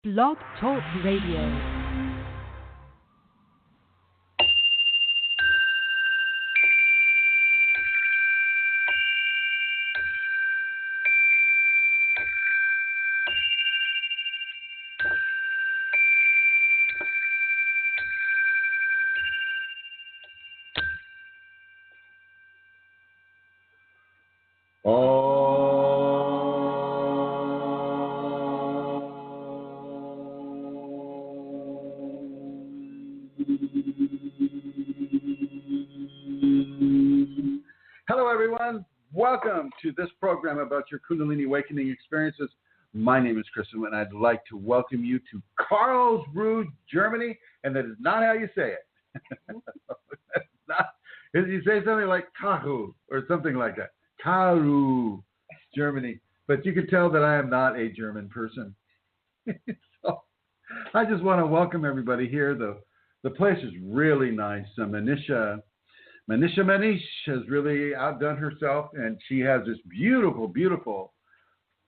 BlogTalk Radio. Hello, everyone. Welcome to this program about your Kundalini awakening experiences. My name is Chrism, and I'd like to welcome you to Karlsruhe, Germany. And that is not how you say it. That's not. You say something like Kahu or something like that. Karlsruhe, Germany. But you can tell that I am not a German person. So I just want to welcome everybody here. The place is really nice. Manisha Manish has really outdone herself, and she has this beautiful, beautiful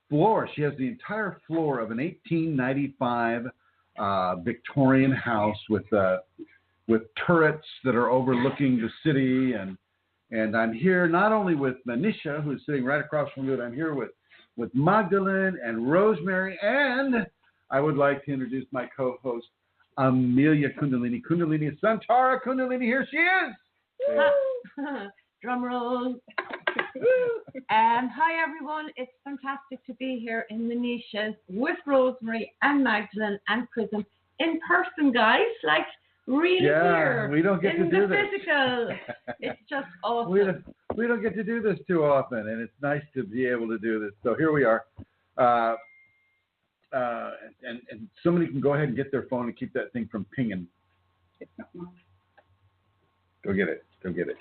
floor. She has the entire floor of an 1895 Victorian house with turrets that are overlooking the city. And I'm here not only with Manisha, who's sitting right across from me, but I'm here with Magdalene and Rosemary, and I would like to introduce my co-host, Amelia Kundalini. Kundalini Santara Kundalini, here she is. Drum roll. Hi everyone, it's fantastic to be here in the niches with Rosemary and Magdalene and Chrism in person, guys. Like really here. We don't get to do this. Physical. It's just awesome. We don't get to do this too often, and it's nice to be able to do this. So here we are. And somebody can go ahead and get their phone and keep that thing from pinging. Go get it.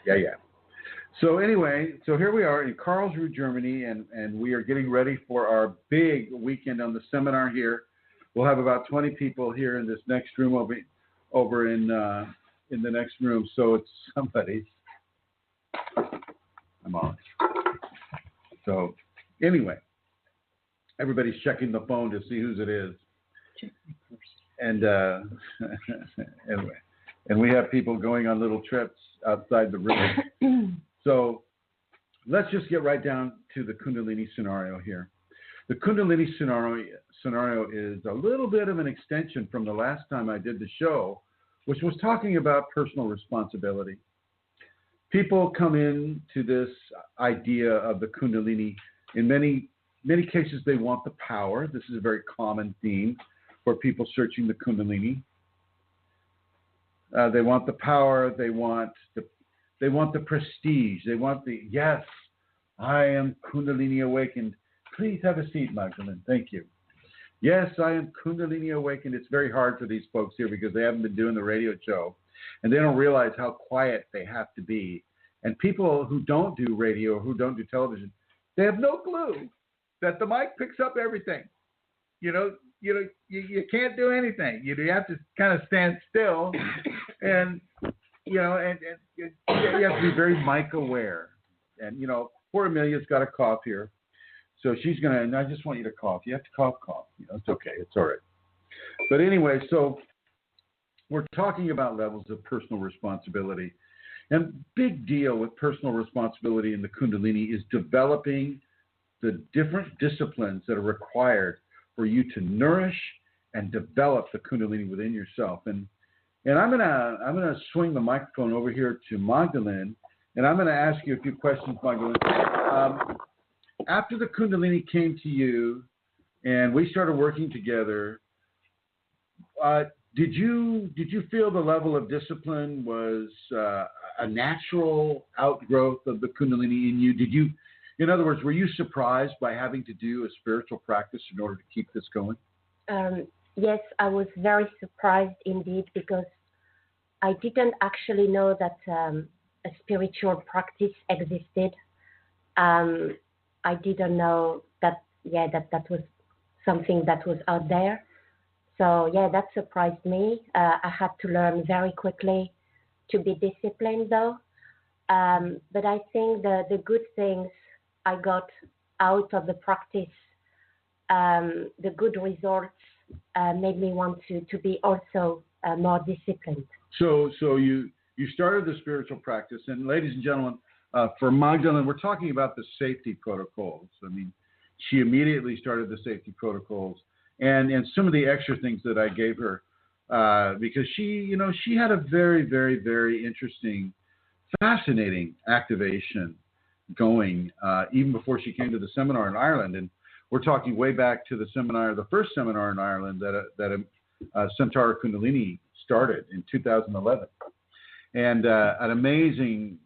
Yeah. So anyway, here we are in Karlsruhe, Germany, and we are getting ready for our big weekend on the seminar here. We'll have about 20 people here in this next room over in the next room. So it's somebody's. I'm on. So anyway, everybody's checking the phone to see whose it is. And anyway. And we have people going on little trips outside the room. So let's just get right down to the Kundalini scenario here. The Kundalini scenario is a little bit of an extension from the last time I did the show, which was talking about personal responsibility. People come into this idea of the Kundalini. In many cases, they want the power. This is a very common theme for people searching the Kundalini. They want the power. They want the prestige. They want the, yes, I am Kundalini awakened. Please have a seat, Magdalene. Thank you. Yes, I am Kundalini awakened. It's very hard for these folks here because they haven't been doing the radio show, and they don't realize how quiet they have to be. And people who don't do radio or who don't do television, they have no clue that the mic picks up everything. You can't do anything. You have to kind of stand still, and you have to be very mic aware. And poor Amelia's got a cough here, so she's gonna. And I just want you to cough. You have to cough. It's okay. It's all right. But anyway, so we're talking about levels of personal responsibility, and big deal with personal responsibility in the Kundalini is developing the different disciplines that are required for you to nourish and develop the Kundalini within yourself. And I'm gonna swing the microphone over here to Magdalene, and I'm gonna ask you a few questions, Magdalene. After the Kundalini came to you, and we started working together, did you feel the level of discipline was a natural outgrowth of the Kundalini in you? In other words, were you surprised by having to do a spiritual practice in order to keep this going? Yes, I was very surprised indeed because I didn't actually know that a spiritual practice existed. I didn't know that was something that was out there. So that surprised me. I had to learn very quickly to be disciplined though. But I think the good things I got out of the practice, the good results made me want to be also more disciplined. So you started the spiritual practice, and ladies and gentlemen, for Magdalene, we're talking about the safety protocols. I mean, she immediately started the safety protocols, and some of the extra things that I gave her, because she had a very, very, very interesting, fascinating activation going even before she came to the seminar in Ireland. And we're talking way back to the first seminar in Ireland that Centaur Kundalini started in 2011, and an amazing.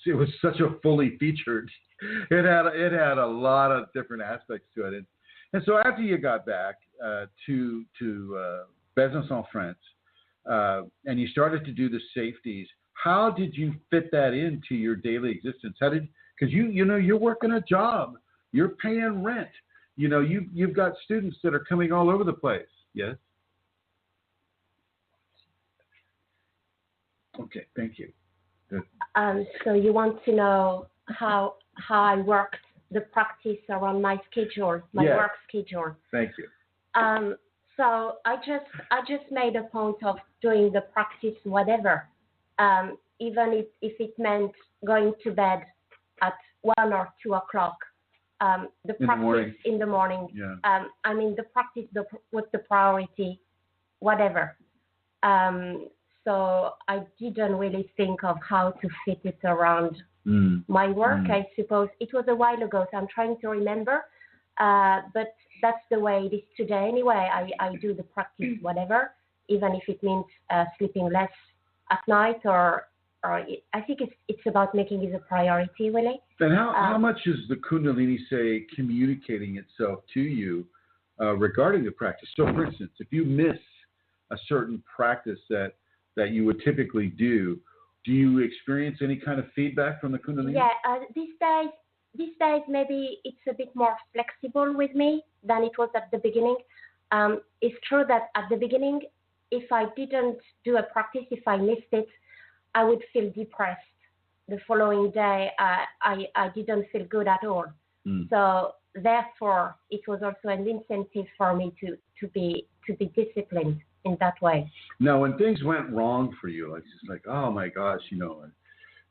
It was such a fully featured. It had a lot of different aspects to it, and so after you got back to Besançon, France, and you started to do the safeties, how did you fit that into your daily existence? Because you're working a job, you're paying rent, you've got students that are coming all over the place. Yes. Okay. Thank you. Good. So you want to know how I worked the practice around my schedule, my work schedule. Thank you. So I just made a point of doing the practice whatever, even if it meant going to bed at 1 or 2 o'clock. The practice in the morning. Yeah. The practice was the priority, whatever. So I didn't really think of how to fit it around my work. I suppose it was a while ago, so I'm trying to remember. But that's the way it is today. Anyway, I do the practice whatever, even if it means sleeping less at night, or I think it's about making it a priority, really. And how much is the Kundalini, say, communicating itself to you regarding the practice? So, for instance, if you miss a certain practice that you would typically do you experience any kind of feedback from the Kundalini? Yeah, these days maybe it's a bit more flexible with me than it was at the beginning. It's true that at the beginning, if I didn't do a practice, if I missed it, I would feel depressed. The following day, I didn't feel good at all. So therefore, it was also an incentive for me to be disciplined in that way. Now, when things went wrong for you, like oh my gosh, you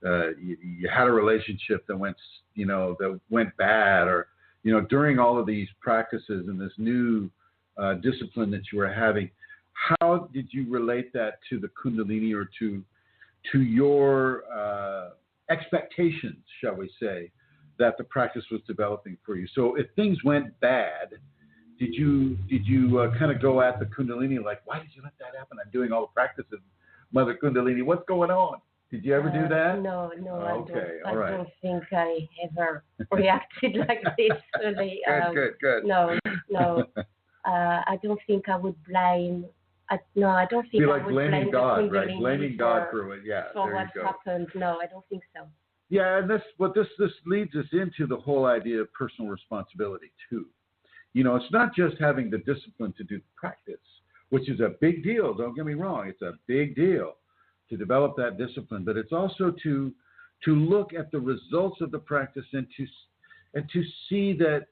had a relationship that went bad, or during all of these practices and this new discipline that you were having, how did you relate that to the Kundalini, or to your expectations, shall we say, that the practice was developing for you? So if things went bad, did you kind of go at the Kundalini like, why did you let that happen? I'm doing all the practices, Mother Kundalini. What's going on? Did you ever do that? No, okay, I don't think I ever reacted like this. Really. Good. No. I don't think I would blame. I don't think I would blaming blame God, the Kundalini right? Blaming God for what what happened. No, I don't think so. Yeah, and this leads us into the whole idea of personal responsibility too. It's not just having the discipline to do the practice, which is a big deal. Don't get me wrong. It's a big deal to develop that discipline, but it's also to look at the results of the practice and to see that,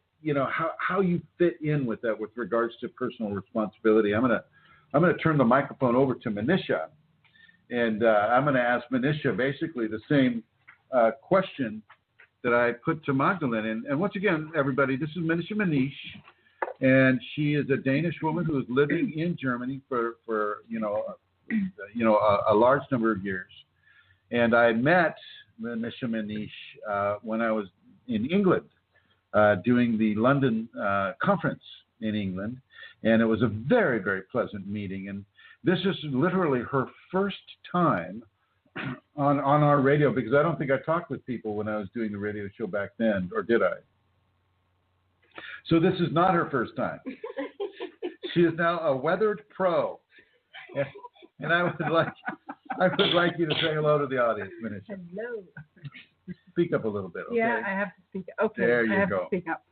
how you fit in with that with regards to personal responsibility. I'm going to turn the microphone over to Manisha, and I'm going to ask Manisha basically the same question that I put to Magdalene. And once again, everybody, this is Manisha Manish, and she is a Danish woman who is living in Germany for a large number of years. And I met Manisha Manish when I was in England doing the London conference in England, and it was a very, very pleasant meeting. And this is literally her first time on our radio, because I don't think I talked with people when I was doing the radio show back then, or did I? So this is not her first time. She is now a weathered pro, and I would like you to say hello to the audience, Manisha. Hello. Speak up a little bit, okay? Yeah, I have to speak up. Okay, there you I have go. to speak up.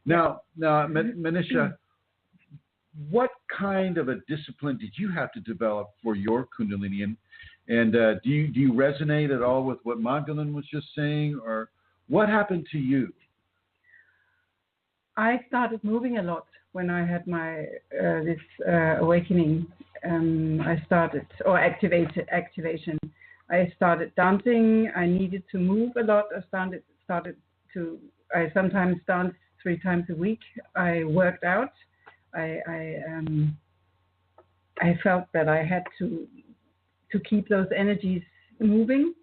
Now, Manisha, what kind of a discipline did you have to develop for your Kundalini? And do you resonate at all with what Magdalene was just saying, or what happened to you? I started moving a lot when I had my this awakening, I started activation. I started dancing. I needed to move a lot. I sometimes dance 3 times a week. I worked out. I felt that I had to keep those energies moving.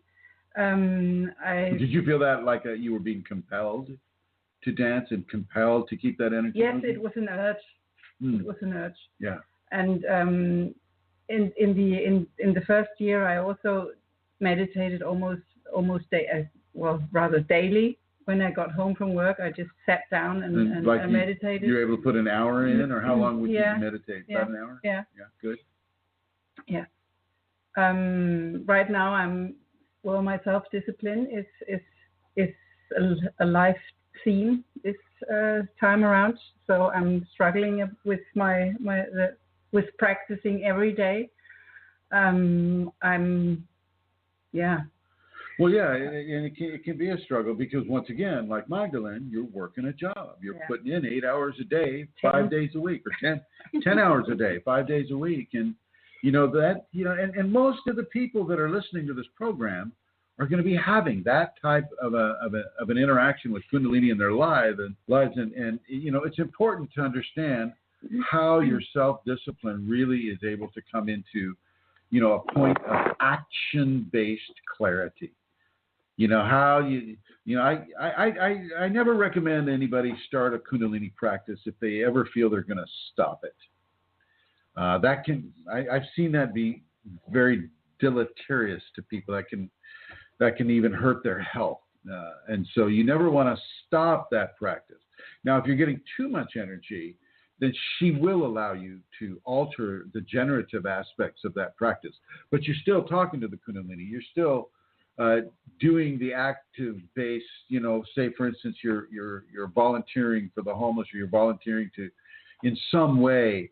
Did you feel that like you were being compelled to dance and compelled to keep that energy? Yes, moving? it was an urge. It was an urge. Yeah. And in the first year, I also meditated almost rather daily. When I got home from work, I just sat down and like I meditated. You were able to put an hour in, or how long would you meditate? Yeah. About an hour? Yeah. Yeah, good. Yeah. Right now, my self-discipline is a life theme this time around. So I'm struggling with with practicing every day. Well, yeah, and it can be a struggle because once again, like Magdalene, you're working a job. You're putting in 8 hours a day, 5 days a week, or 10 hours a day, 5 days a week. And, and most of the people that are listening to this program are going to be having that type of an interaction with Kundalini in their lives. And it's important to understand how your self-discipline really is able to come into, a point of action-based clarity. I never recommend anybody start a Kundalini practice if they ever feel they're going to stop it. I've seen that be very deleterious to people. That can even hurt their health. And so you never want to stop that practice. Now, if you're getting too much energy, then she will allow you to alter the generative aspects of that practice. But you're still talking to the Kunalini. You're still doing the active-based, say, for instance, you're volunteering for the homeless, or you're volunteering to, in some way,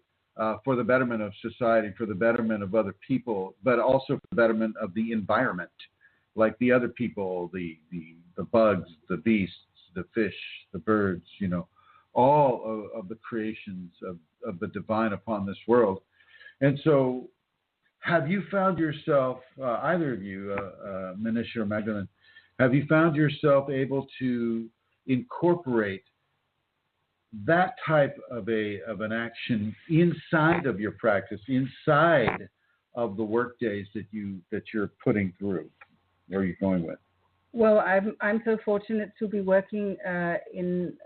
for the betterment of society, for the betterment of other people, but also for the betterment of the environment, like the other people, the bugs, the beasts, the fish, the birds, all of the creations of the divine upon this world. And so have you found yourself, either of you, Manisha or Magdalene, have you found yourself able to incorporate that type of an action inside of your practice, inside of the work days that you're putting through? Where are you going with? Well, I'm so fortunate to be working in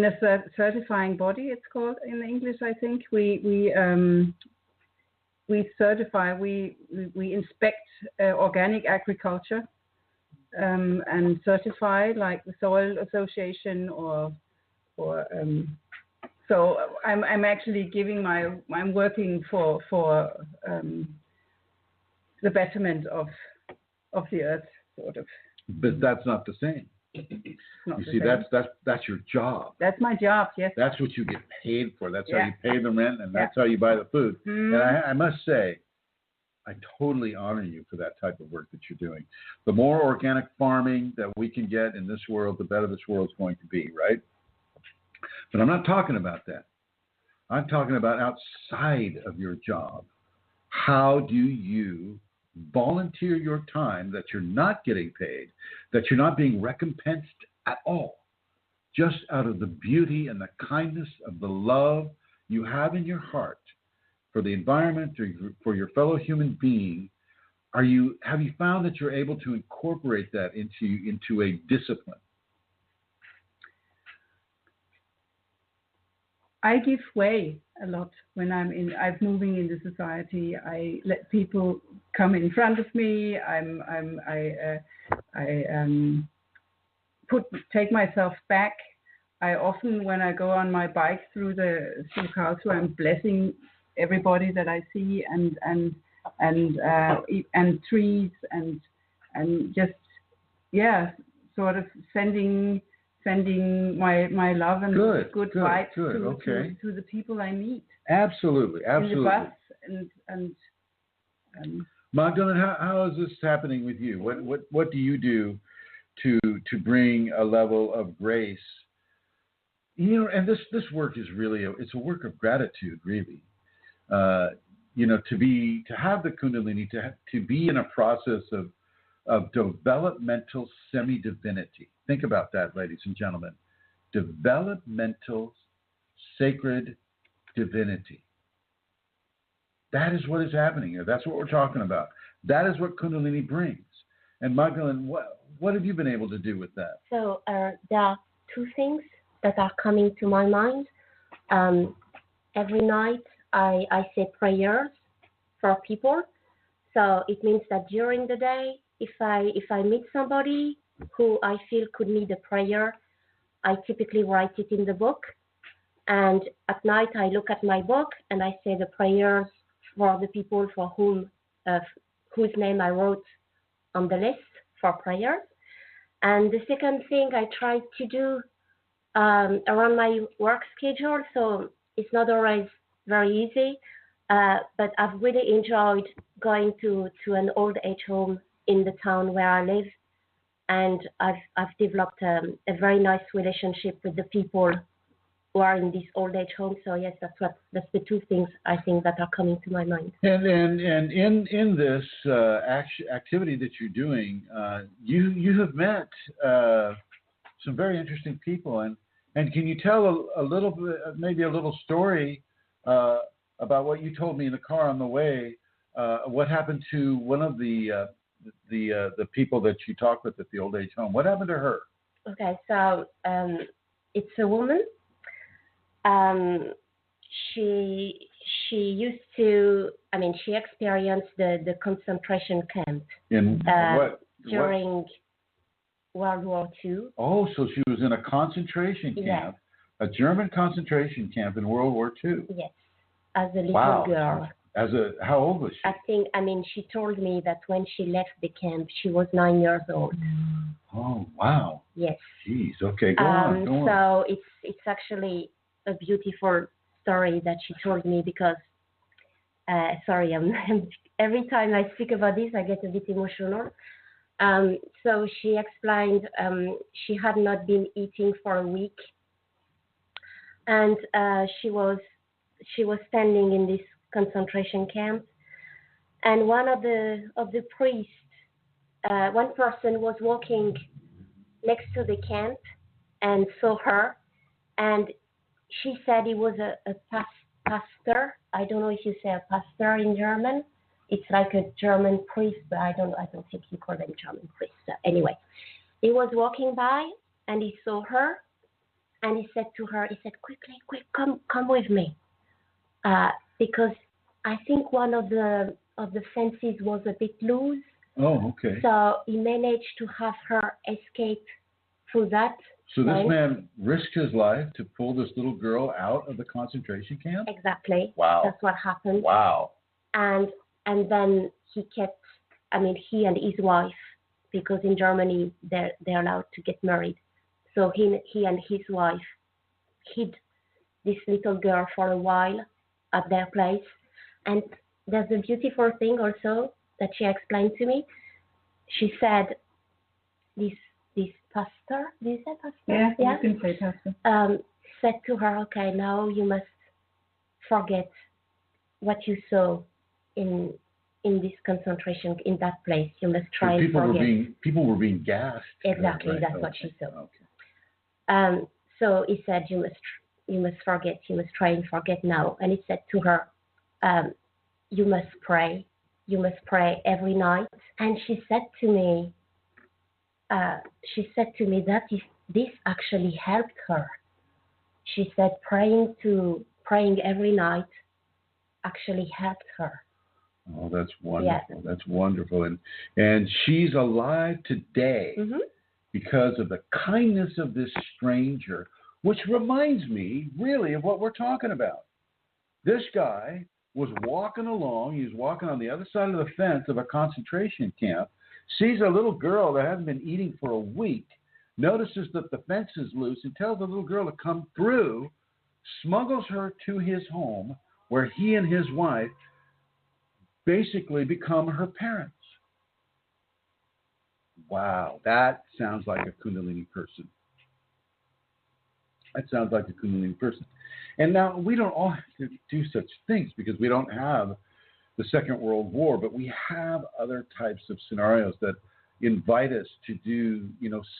a certifying body. It's called in English, I think. We certify. We inspect organic agriculture and certify, like the Soil Association or. So I'm actually giving I'm working for the betterment of the earth, sort of. But that's not the same. You see, that's your job. That's my job, yes. That's what you get paid for. That's how you pay the rent, and that's how you buy the food. Mm-hmm. And I must say, I totally honor you for that type of work that you're doing. The more organic farming that we can get in this world, the better this world's going to be, right? But I'm not talking about that. I'm talking about outside of your job. How do you volunteer your time that you're not getting paid, that you're not being recompensed at all, just out of the beauty and the kindness of the love you have in your heart for the environment, or for your fellow human being? Have you found that you're able to incorporate that into a discipline? I give way a lot when I'm moving into society. I let people come in front of me. Take myself back. I often, when I go on my bike through Karlsruhe, I'm blessing everybody that I see, and trees, and just sort of sending my love and good vibes to the people I meet. Absolutely. In the bus and Magdalene, how is this happening with you? What do you do to bring a level of grace and this work is really it's a work of gratitude, really. To have the Kundalini, to be in a process of developmental semi-divinity. Think about that, ladies and gentlemen. Developmental sacred divinity. That is what is happening here. That's what we're talking about. That is what Kundalini brings. And Magdalene, what have you been able to do with that? So there are two things that are coming to my mind. Every night I say prayers for people. So it means that during the day, if I meet somebody who I feel could need a prayer, I typically write it in the book. And at night I look at my book and I say the prayers for the people for whose name I wrote on the list for prayers. And the second thing I try to do around my work schedule, so it's not always very easy, but I've really enjoyed going to an old age home in the town where I live, and I've developed a very nice relationship with the people who are in this old age home. So yes, that's the two things I think that are coming to my mind. And in this activity that you're doing, you have met some very interesting people, and can you tell a little bit, maybe a little story about what you told me in the car on the way? What happened to one of the people that you talked with at the old age home? What happened to her? Okay, so it's a woman. She used to, she experienced the concentration camp during World War II. Oh, so she was in a concentration camp, a German concentration camp in World War II. Yes, as a little girl. How old was she? She told me that when she left the camp, she was 9 years old. Oh, wow. Yes. Jeez. Okay, go on. So it's actually a beautiful story that she told me because, every time I speak about this, I get a bit emotional. So she explained she had not been eating for a week, and she was standing in this concentration camp, and one of the priests, one person was walking next to the camp and saw her, and she said he was a pastor. I don't know if you say a pastor in German. It's like a German priest, but I don't think you call them German priests. Anyway, he was walking by and he saw her, and he said to her, quick, come with me, because I think one of the fences was a bit loose. Oh, okay. So he managed to have her escape through that. So this man risked his life to pull this little girl out of the concentration camp? Exactly. Wow. That's what happened. Wow. And then he and his wife, because in Germany they're allowed to get married. So he and his wife hid this little girl for a while at their place. And there's a beautiful thing also that she explained to me. She said, this pastor, do you say pastor? Yeah, you can say pastor. Said to her, okay, now you must forget what you saw in this concentration, in that place. You must try and forget. People were being gassed. Exactly, right? that's Okay. what she saw. Okay. So he said, you must forget. You must try and forget now. And he said to her, you must pray. You must pray every night. And she said to me that this actually helped her. She said praying every night actually helped her. Oh, that's wonderful. Yeah. That's wonderful. And she's alive today because of the kindness of this stranger, which reminds me really of what we're talking about. This guy was walking along. He was walking on the other side of the fence of a concentration camp, sees a little girl that hasn't been eating for a week, notices that the fence is loose, and tells the little girl to come through, smuggles her to his home where he and his wife basically become her parents. Wow, that sounds like a Kundalini person. That sounds like a Kundalini person. And now we don't all have to do such things because we don't have the Second World War, but we have other types of scenarios that invite us to do,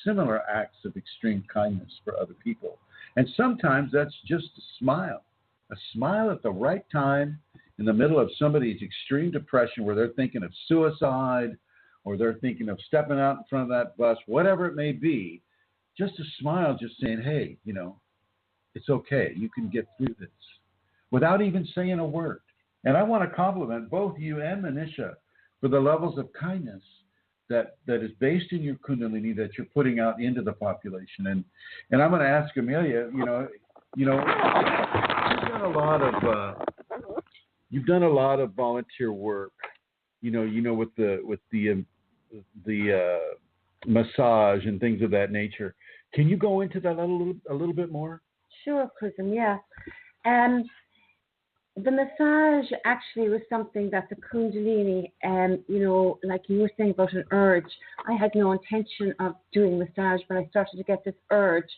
similar acts of extreme kindness for other people. And sometimes that's just a smile at the right time in the middle of somebody's extreme depression where they're thinking of suicide or they're thinking of stepping out in front of that bus, whatever it may be. Just a smile, just saying, hey, it's okay. You can get through this without even saying a word. And I want to compliment both you and Manisha for the levels of kindness that is based in your Kundalini that you're putting out into the population. And I'm going to ask Amelia, you've done a lot of volunteer work, with the massage and things of that nature. Can you go into that a little bit more? Sure, Chrism, yeah. The massage actually was something that the Kundalini, like you were saying about an urge, I had no intention of doing massage, but I started to get this urge.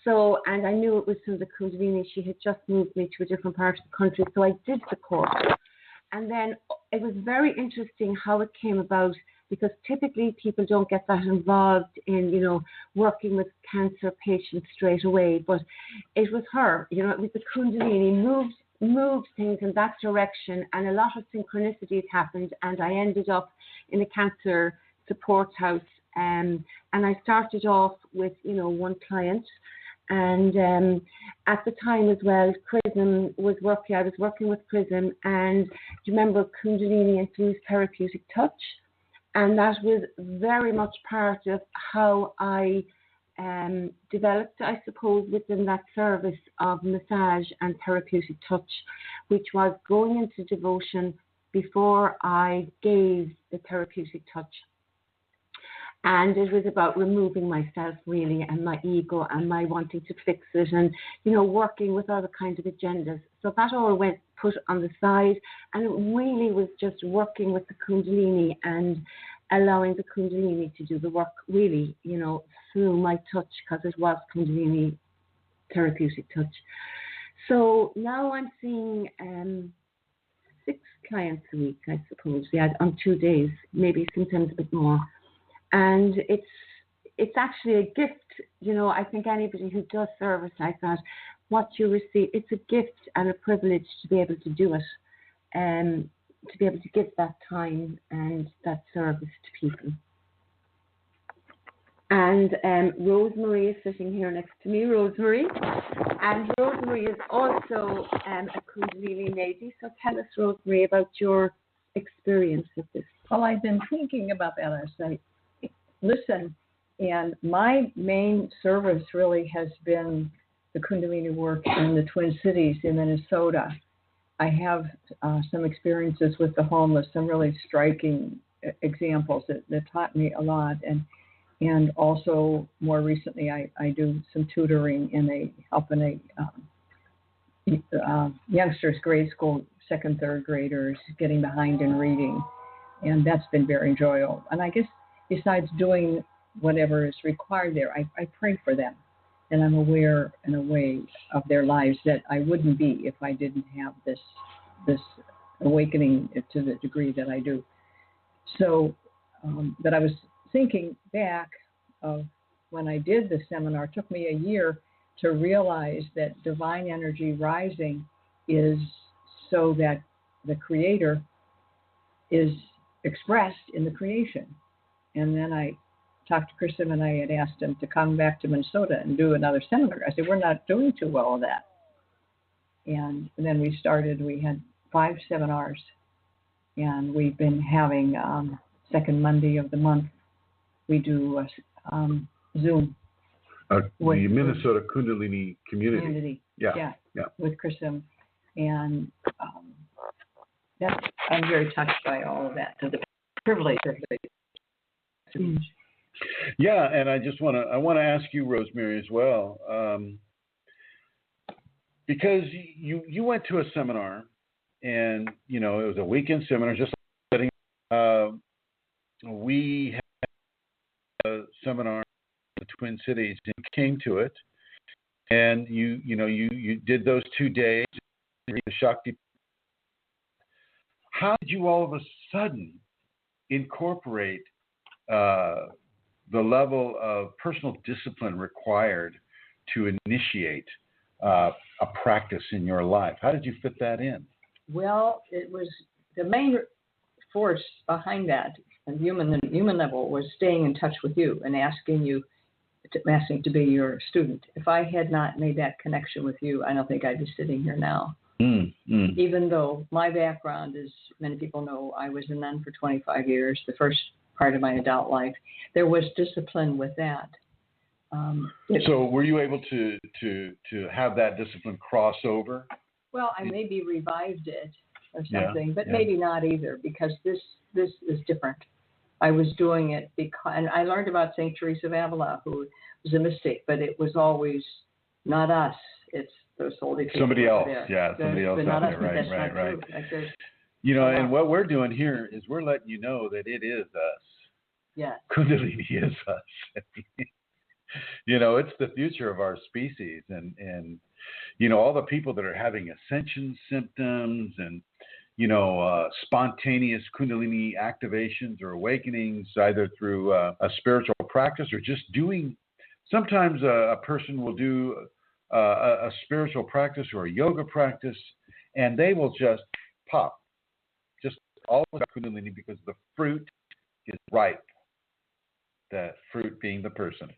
So, and I knew it was through the Kundalini. She had just moved me to a different part of the country, so I did the course. And then it was very interesting how it came about, because typically people don't get that involved in, working with cancer patients straight away. But it was her, it was the Kundalini moved things in that direction, and a lot of synchronicities happened, and I ended up in a cancer support house. And I started off with, one client. And at the time as well, Chrism was working. I was working with Chrism, and do you remember Kundalini infused therapeutic touch? And that was very much part of how I developed, I suppose, within that service of massage and therapeutic touch, which was going into devotion before I gave the therapeutic touch. And it was about removing myself, really, and my ego and my wanting to fix it and, working with other kinds of agendas. So that all went put on the side, and it really was just working with the Kundalini and allowing the Kundalini to do the work, really, through my touch, because it was Kundalini therapeutic touch. So now I'm seeing 6 clients a week, I suppose, on 2 days, maybe sometimes a bit more. And it's actually a gift, I think anybody who does service like that, what you receive, it's a gift and a privilege to be able to do it, and to be able to give that time and that service to people. And Rosemary is sitting here next to me, Rosemary. And Rosemary is also a Kundalini lady. So tell us, Rosemary, about your experience with this. Well, I've been thinking about that as I listen, and my main service really has been the Kundalini work in the Twin Cities in Minnesota. I have some experiences with the homeless, some really striking examples that taught me a lot, and also more recently I do some tutoring helping youngsters, grade school, 2nd, 3rd graders getting behind in reading, and that's been very enjoyable. And I guess besides doing whatever is required there, I pray for them, and I'm aware in a way of their lives that I wouldn't be if I didn't have this awakening to the degree that I do. So that I was thinking back of when I did the seminar. It took me a year to realize that divine energy rising is so that the creator is expressed in the creation. And then I talked to Chrism, and I had asked him to come back to Minnesota and do another seminar. I said, we're not doing too well with that. And then we had 5 seminars, and we've been having 2nd Monday of the month, we do Zoom. The Minnesota Kundalini community. Yeah. With Chrism. And I'm very touched by all of that, to the privilege of the Yeah, and I want to ask you, Rosemary, as well, because you went to a seminar, and it was a weekend seminar. Just setting, we had a seminar in the Twin Cities and came to it, and you did those 2 days, the Shakti. How did you all of a sudden incorporate the level of personal discipline required to initiate a practice in your life? How did you fit that in? Well, it was the main force behind that, on human level, was staying in touch with you and asking to be your student. If I had not made that connection with you, I don't think I'd be sitting here now. Even though my background is, many people know, I was a nun for 25 years, the first part of my adult life. There was discipline with that. So were you able to have that discipline cross over? Well, I maybe revived it or something, but maybe not either, because this is different. I was doing it because, and I learned about St. Teresa of Avila, who was a mystic, but it was always not us. It's those holy people. Somebody else, there. somebody else out there, right. Like and what we're doing here is we're letting you know that it is us. Yeah. Kundalini is us. It's the future of our species, and all the people that are having ascension symptoms and spontaneous Kundalini activations or awakenings, either through a spiritual practice or just doing. Sometimes a person will do a spiritual practice or a yoga practice, and they will just pop, just all of Kundalini, because the fruit is ripe. The fruit being the person,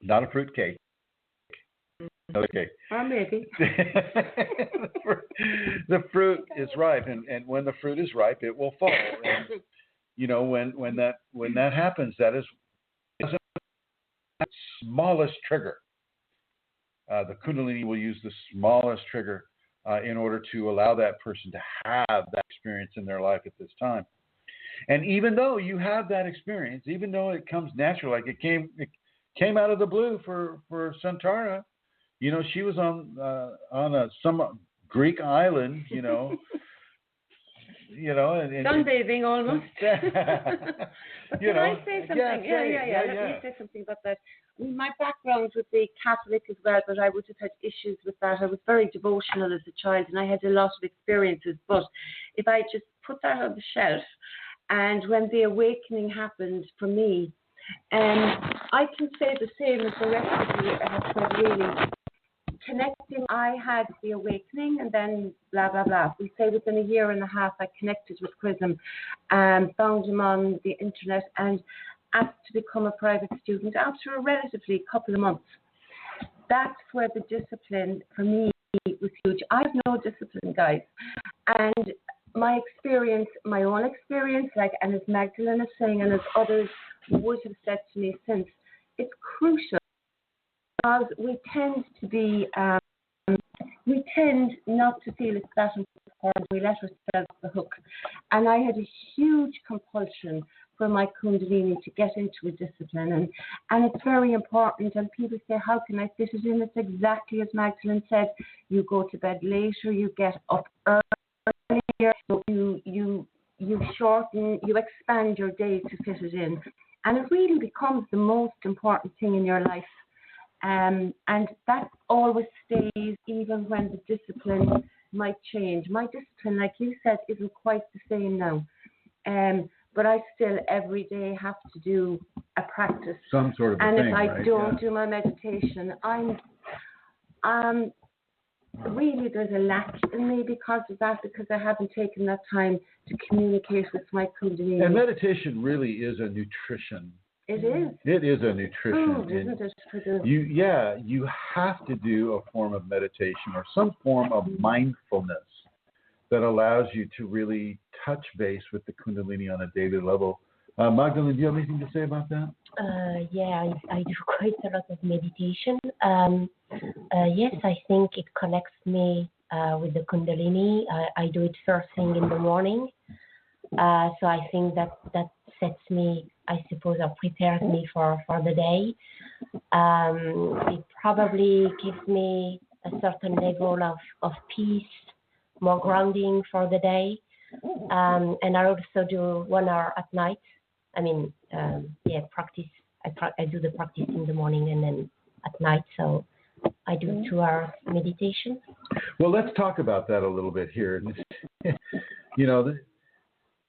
not a fruit cake. Another cake. Or maybe. The fruit is ripe, and when the fruit is ripe, it will fall. And when that happens, that is the smallest trigger. The Kundalini will use the smallest trigger in order to allow that person to have that experience in their life at this time. And even though you have that experience, even though it comes natural, like it came out of the blue for Santara, she was on some Greek island, and sunbathing almost. But can I say something? Yeah. Let me say something about that. I mean, my background would be Catholic as well, but I would have had issues with that. I was very devotional as a child, and I had a lot of experiences. But if I just put that on the shelf, and when the awakening happened for me, I can say the same as the rest of you have said, really. Connecting, I had the awakening, and then blah, blah, blah. We say within a year and a half, I connected with Chrism, found him on the internet, and asked to become a private student after a relatively couple of months. That's where the discipline for me was huge. I have no discipline, guys. And my experience, my own experience, and as Magdalene is saying, and as others would have said to me since, it's crucial. Because we tend to be, we tend not to feel it's that important. We let ourselves off the hook. And I had a huge compulsion for my Kundalini to get into a discipline. And it's very important. And people say, how can I fit it in? It's exactly as Magdalene said. You go to bed later, you get up earlier, you shorten, you expand your day to fit it in. And it really becomes the most important thing in your life. And that always stays, even when the discipline might change. My discipline, like you said, isn't quite the same now. But I still every day have to do a practice. Some sort of a and thing, if I right? don't do my meditation, I'm really, there's a lack in me because of that, because I haven't taken that time to communicate with my Kundalini. And meditation really is a nutrition. It is. It is a nutrition. Food, isn't it? For the... You have to do a form of meditation or some form of mindfulness that allows you to really touch base with the Kundalini on a daily level. Magdalene, do you have anything to say about that? Yeah, I do quite a lot of meditation. Yes, I think it connects me with the Kundalini. I do it first thing in the morning. So I think that sets me, I suppose, or prepares me for the day. It probably gives me a certain level of peace, more grounding for the day. And I also do 1 hour at night. I mean, practice. I do the practice in the morning and then at night. So I do 2 hours meditation. Well, let's talk about that a little bit here. You know,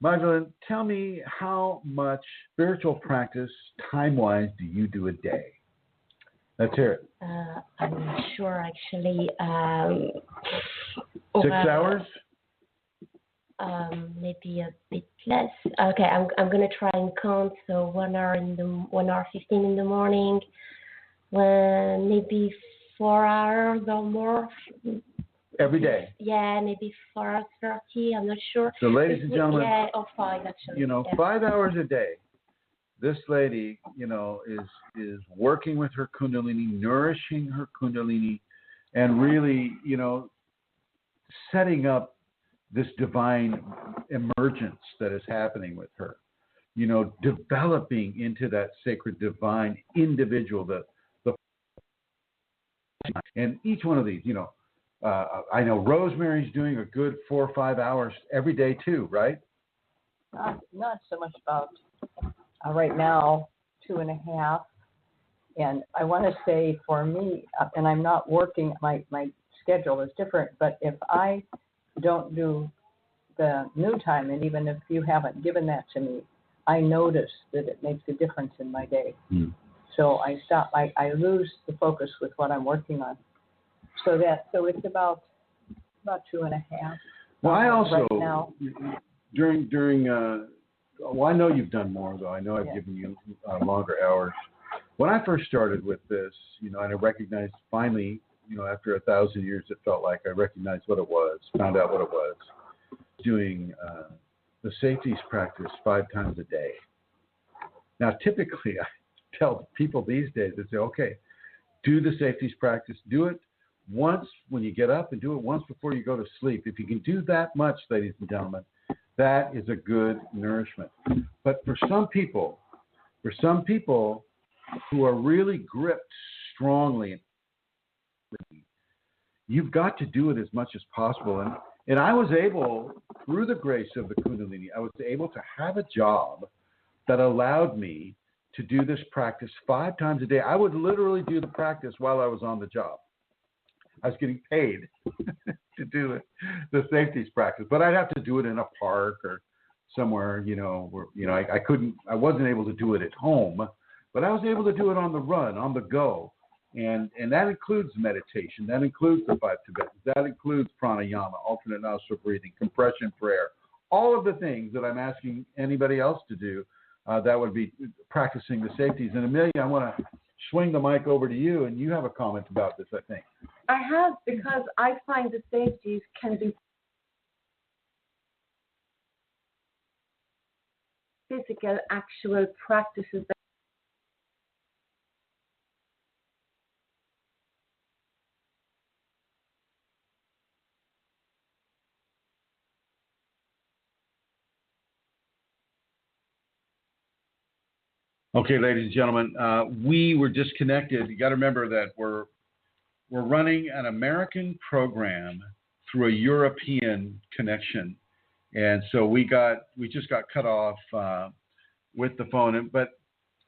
Magdalene, tell me how much spiritual practice, time-wise, do you do a day? Let's hear it. I'm not sure, actually. 6 hours? Maybe a bit less. Okay, I'm gonna try and count. So 1 hour 1:15 in the morning. Maybe 4 hours or more. Every day? Yeah, maybe 4:30. I'm not sure. So, ladies and gentlemen, yeah, or 5 actually. You know, 5 hours a day. This lady, you know, is working with her Kundalini, nourishing her Kundalini, and really, you know, setting up this divine emergence that is happening with her. You know, developing into that sacred divine individual, and each one of these, you know, I know Rosemary's doing a good 4 or 5 hours every day too, right? Not so much about right now, 2.5. And I want to say for me, and I'm not working, my schedule is different, but if I don't do the new time, and even if you haven't given that to me, I notice that it makes a difference in my day. So I stop, I lose the focus with what I'm working on. So it's about 2.5. Well, I also, right now. during well, I know you've done more, though. I know I've given you longer hours. When I first started with this, you know, and I recognized finally, you know, after 1,000 years, it felt like I recognized what it was, found out what it was, doing the safeties practice 5 times a day. Now, typically, I tell people these days, they say, okay, do the safeties practice, do it once when you get up and do it once before you go to sleep. If you can do that much, ladies and gentlemen, that is a good nourishment. But for some people who are really gripped strongly, you've got to do it as much as possible. And I was able, through the grace of the Kundalini, I was able to have a job that allowed me to do this practice 5 times a day. I would literally do the practice while I was on the job. I was getting paid to do it, the safeties practice, but I'd have to do it in a park or somewhere, you know, where, you know, I wasn't able to do it at home, but I was able to do it on the run, on the go. And that includes meditation. That includes the 5 Tibetans. That includes pranayama, alternate nostril breathing, compression prayer, all of the things that I'm asking anybody else to do. That would be practicing the safeties. And Amelia, I want to swing the mic over to you, and you have a comment about this, I think. I have, because I find the safeties can be physical, actual practices. Okay, ladies and gentlemen, we were disconnected. You got to remember that we're running an American program through a European connection, and so we just got cut off with the phone. But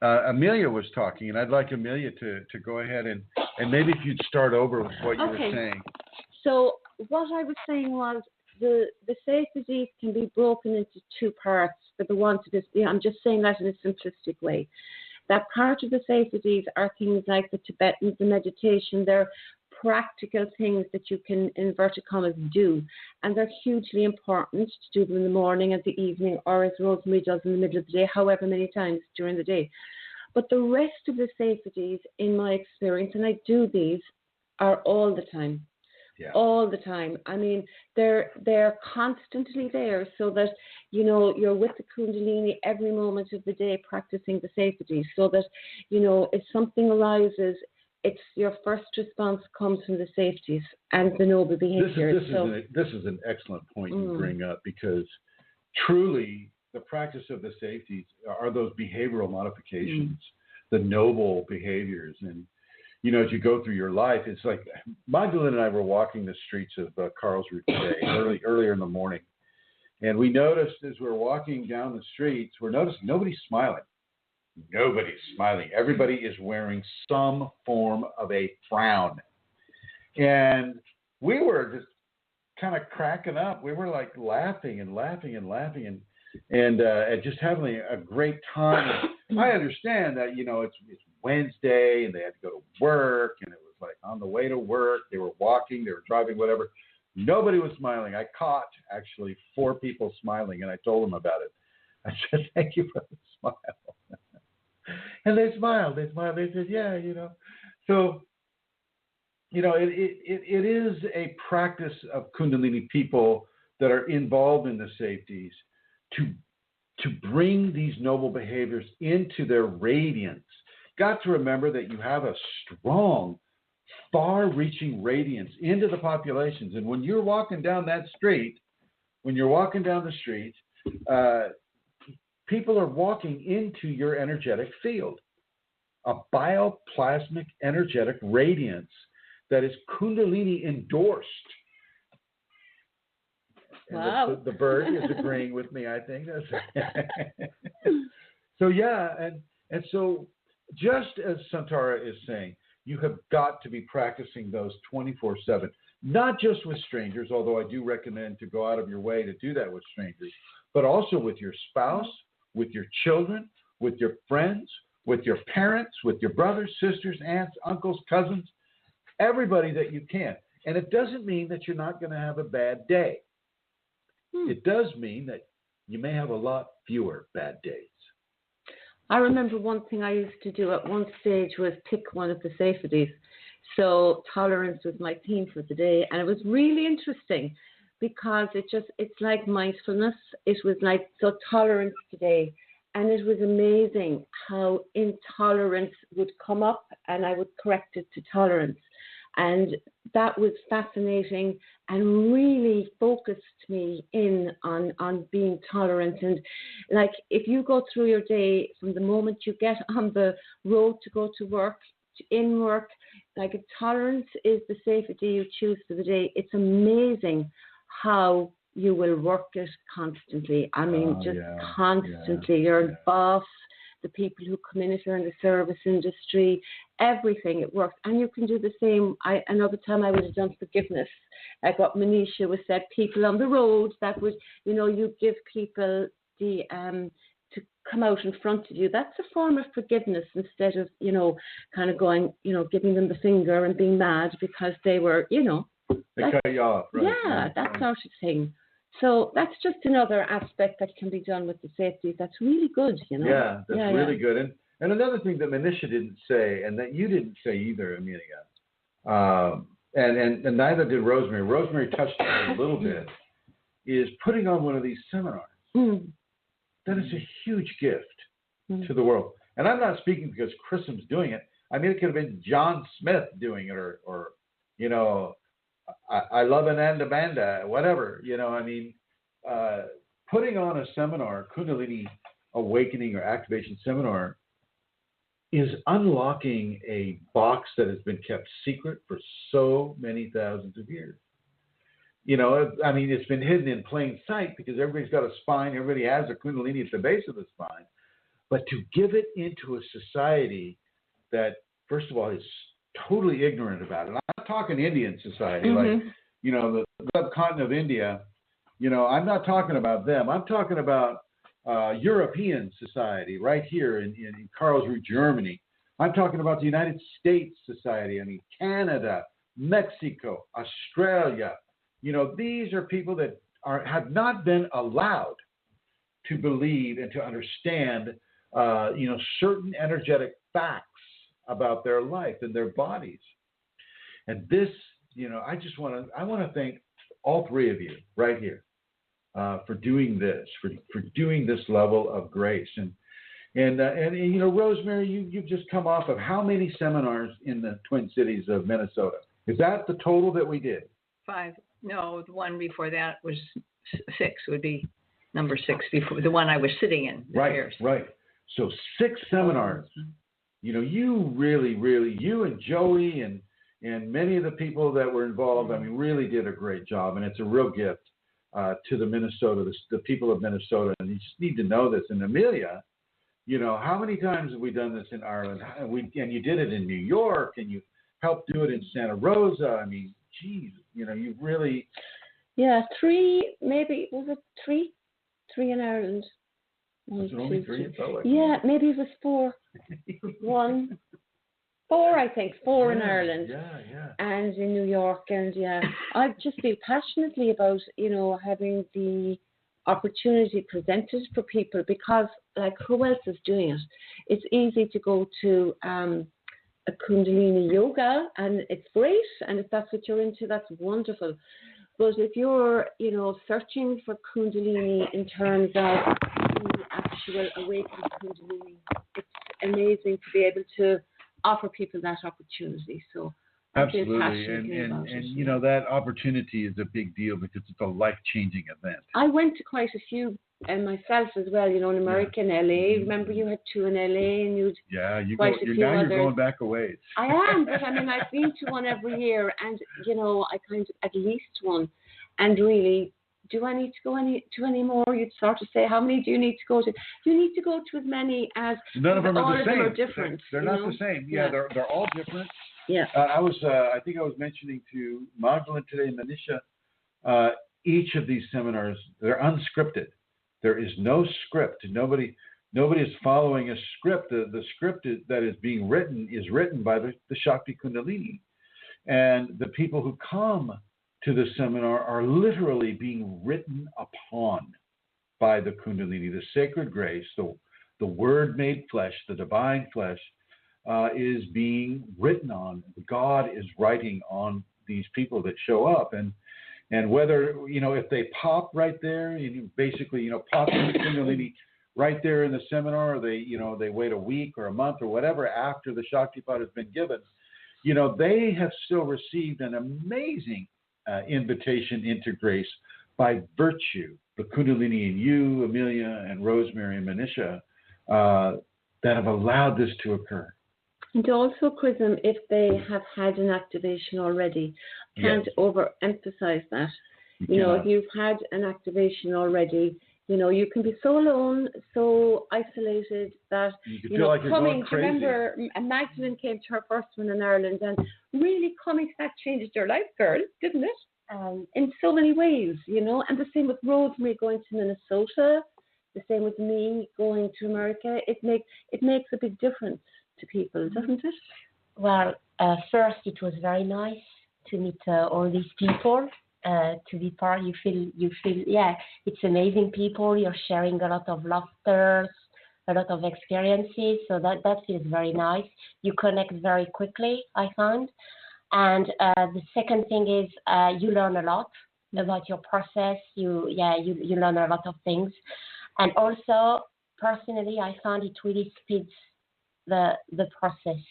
Amelia was talking, and I'd like Amelia to go ahead and maybe if you'd start over with what you were saying. So what I was saying was the safeties can be broken into 2 parts. For the ones that I'm just saying that in a simplistic way. That part of the safeties are things like the Tibetans, the meditation. They're practical things that you can, in inverted commas, do. And they're hugely important to do them in the morning and the evening, or as Rosemary does in the middle of the day, however many times during the day. But the rest of the safeties, in my experience, and I do these, are all the time. Yeah. All the time. I mean, they're constantly there, so that, you know, you're with the Kundalini every moment of the day practicing the safeties, so that, you know, if something arises, it's your first response comes from the safeties and the noble behaviors. This is an excellent point you bring up, because truly the practice of the safeties are those behavioral modifications, the noble behaviors. And you know, as you go through your life, it's like Magdalene and I were walking the streets of Karlsruhe today, earlier in the morning. And we noticed as we were walking down the streets, we're noticing nobody's smiling. Nobody's smiling. Everybody is wearing some form of a frown. And we were just kind of cracking up. We were like laughing and just having a great time. And I understand that, it's Wednesday and they had to go to work, and it was like on the way to work, they were walking, they were driving, whatever. Nobody was smiling. I caught actually 4 people smiling, and I told them about it. I said, thank you for the smile. And they smiled. They said, yeah, So, it is a practice of Kundalini people that are involved in the safeties to bring these noble behaviors into their radiance. Got to remember that you have a strong, far-reaching radiance into the populations. And when you're walking down the street, people are walking into your energetic field, a bioplasmic energetic radiance that is Kundalini endorsed. Wow. The bird is agreeing with me, I think. So, yeah, and so just as Santara is saying, you have got to be practicing those 24/7, not just with strangers, although I do recommend to go out of your way to do that with strangers, but also with your spouse, with your children, with your friends, with your parents, with your brothers, sisters, aunts, uncles, cousins, everybody that you can. And it doesn't mean that you're not going to have a bad day. It does mean that you may have a lot fewer bad days. I remember one thing I used to do at one stage was pick one of the safeties. So tolerance was my theme for the day. And it was really interesting because it's like mindfulness. It was like, so tolerance today. And it was amazing how intolerance would come up and I would correct it to tolerance. And that was fascinating and really focused me in on being tolerant. And like, if you go through your day from the moment you get on the road to go to work, in work, like, if tolerance is the safety you choose for the day, it's amazing how you will work it constantly. I mean, constantly. Your boss, the people who come in if you're in the service industry, everything, it works. And you can do the same. Another time I would have done forgiveness, like what Manisha was said, people on the road that would, you give people the, to come out in front of you. That's a form of forgiveness instead of, kind of going, giving them the finger and being mad because they were, They cut you off, right? Yeah, that sort of thing. So that's just another aspect that can be done with the safeties. That's really good, Yeah, that's really good. And another thing that Manisha didn't say, and that you didn't say either, Amelia, and neither did Rosemary. Rosemary touched on it a little bit, is putting on one of these seminars. That is a huge gift to the world. And I'm not speaking because Chrism's doing it. I mean, it could have been John Smith doing it, or I love Ananda Banda, whatever, putting on a seminar, Kundalini Awakening or Activation Seminar, is unlocking a box that has been kept secret for so many thousands of years. It's been hidden in plain sight because everybody's got a spine, everybody has a Kundalini at the base of the spine, but to give it into a society that, first of all, is totally ignorant about it. I'm not talking Indian society, the subcontinent of India. I'm not talking about them. I'm talking about European society right here in Karlsruhe, Germany. I'm talking about the United States society. Canada, Mexico, Australia. These are people that have not been allowed to believe and to understand, certain energetic facts about their life and their bodies. And this, I want to thank all three of you right here for doing this, for doing this level of grace. And Rosemary, you've just come off of how many seminars in the Twin Cities of Minnesota? Is that the total that we did? 5. No, the one before that was 6. Would be number 6 before the one I was sitting in. Right. So 6 seminars. You really, you and Joey and many of the people that were involved, really did a great job. And it's a real gift to the people of Minnesota. And you just need to know this. And Amelia, how many times have we done this in Ireland? And you did it in New York. And helped do it in Santa Rosa. I mean, geez, you've really. Yeah, three, maybe, was it three? Three in Ireland. Was it only three? It felt like maybe it was four. Four, I think. Four in Ireland. Yeah. And in New York. And I just feel passionately about, having the opportunity presented for people, because, like, who else is doing it? It's easy to go to a Kundalini yoga, and it's great. And if that's what you're into, that's wonderful. But if you're, searching for Kundalini in terms of the actual awakened Kundalini, it's amazing to be able to offer people that opportunity. So absolutely, and that opportunity is a big deal because it's a life-changing event. I went to quite a few myself as well. In America, in LA. Remember, you had two in LA, and you're going back a ways. I am, but I've been to one every year, and I kind of at least one. And really, do I need to go to any more? You'd sort of say, how many do you need to go to? You need to go to as many as. None of them are the same. All of them are different. They're not the same. Yeah, they're all different. Yeah. I think I was mentioning to Magdalene today, Manisha, each of these seminars, they're unscripted. There is no script. Nobody is following a script. The script that is being written is written by the Shakti Kundalini. And the people who come to the seminar are literally being written upon by the Kundalini, the sacred grace, the word made flesh, the divine flesh, is being written on. God is writing on these people that show up. And whether, if they pop right there, basically, pop in the Kundalini right there in the seminar, or they wait a week or a month or whatever after the Shaktipat has been given, they have still received an amazing invitation into grace by virtue, the Kundalini in you, Amelia, and Rosemary and Manisha, that have allowed this to occur. And also, Chrism, if they have had an activation already, can't overemphasize that. If you've had an activation already, you can be so alone, so isolated that, you feel like you're going crazy. Remember, Magdalene came to her first one in Ireland, and really coming to that changed your life, girl, didn't it? In so many ways, and the same with Rosemary going to Minnesota, the same with me going to America. It makes a big difference to people, doesn't it? Well, first it was very nice to meet all these people. To be part, you feel, it's amazing people. You're sharing a lot of laughter, a lot of experiences. So that feels very nice. You connect very quickly, I found. And the second thing is you learn a lot about your process. You learn a lot of things. And also, personally, I found it really speeds the process.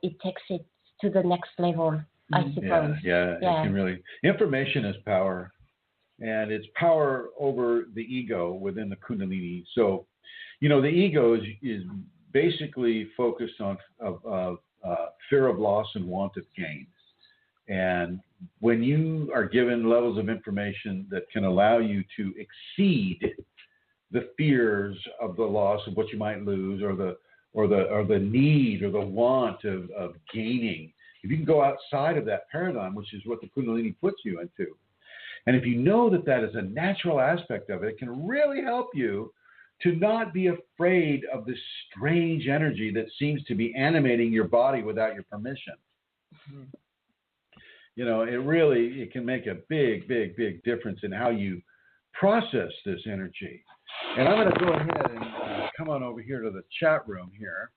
It takes it to the next level, I suppose. It can really. Information is power, and it's power over the ego within the Kundalini. So, the ego is basically focused on fear of loss and want of gain. And when you are given levels of information that can allow you to exceed the fears of the loss of what you might lose, or the need or the want of gaining, if you can go outside of that paradigm, which is what the Kundalini puts you into, and if you know that is a natural aspect of it, it can really help you to not be afraid of this strange energy that seems to be animating your body without your permission. Mm-hmm. It can make a big, big, big difference in how you process this energy. And I'm going to go ahead and come on over here to the chat room here.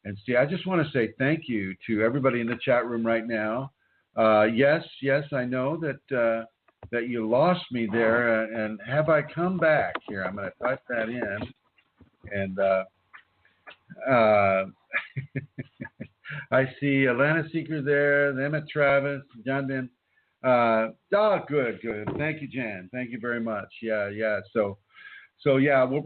And see, I just want to say thank you to everybody in the chat room right now. Yes, I know that you lost me there. And have I come back here? I'm going to type that in. And I see Alana Seeker there, Emma Travis, John Ben. Good. Thank you, Jan. Thank you very much. Yeah. So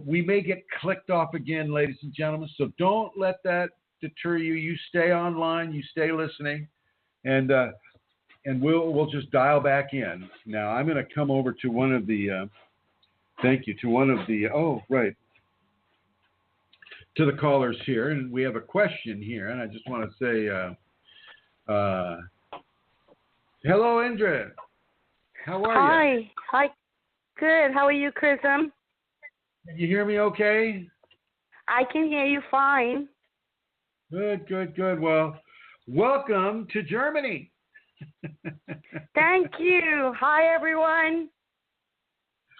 we may get clicked off again, ladies and gentlemen. So don't let that deter you. You stay online. You stay listening, and we'll just dial back in. Now I'm going to come over to one of the. To the callers here, and we have a question here, and I just want to say Hello, Indra. How are you? Hi. Good. How are you, Chrism? Can you hear me okay? I can hear you fine. Good. Well, welcome to Germany. Thank you. Hi, everyone.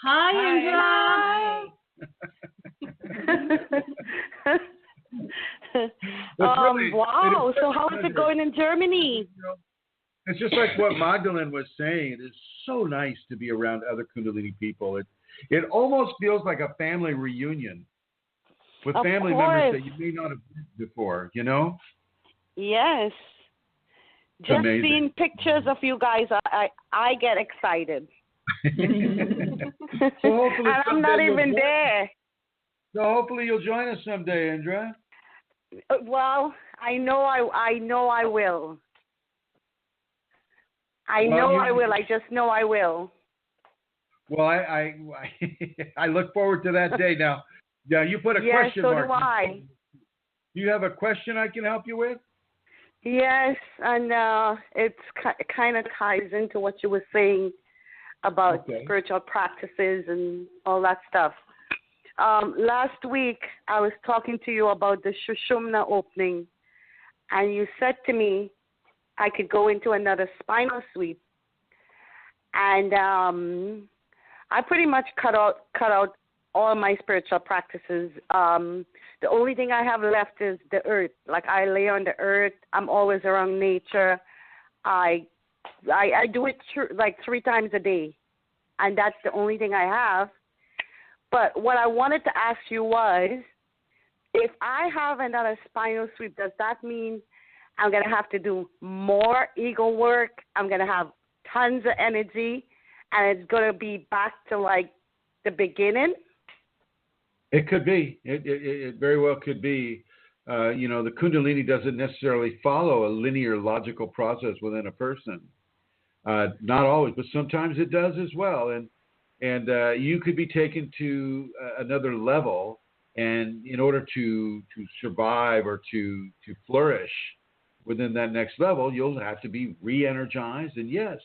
Hi, Indra. Wow. So how is it going in Germany? It's just like what Magdalene was saying. It is so nice to be around other Kundalini people. It almost feels like a family reunion with Of family course. members that you may not have met before, you know? Yes. It's Just amazing. seeing pictures of you guys, I get excited. So hopefully And I'm someday not you'll even join- there. So hopefully you'll join us someday, Indra. Well, I know I will. I will. I just know I will. Well, I I look forward to that day. Now, you put a question so mark. do I. Do you have a question I can help you with? Yes, and it kind of ties into what you were saying about spiritual practices and all that stuff. Last week, I was talking to you about the Shushumna opening, and you said to me I could go into another spinal sweep. And I pretty much cut out all my spiritual practices. The only thing I have left is the earth. Like, I lay on the earth. I'm always around nature. I do it like 3 times a day, and that's the only thing I have. But what I wanted to ask you was, if I have another spinal sweep, does that mean I'm going to have to do more ego work? I'm going to have tons of energy, and it's going to be back to, like, the beginning? It could be. It very well could be. The Kundalini doesn't necessarily follow a linear logical process within a person. Not always, but sometimes it does as well. And you could be taken to another level, and in order to survive or to flourish within that next level, you'll have to be re-energized. And yes,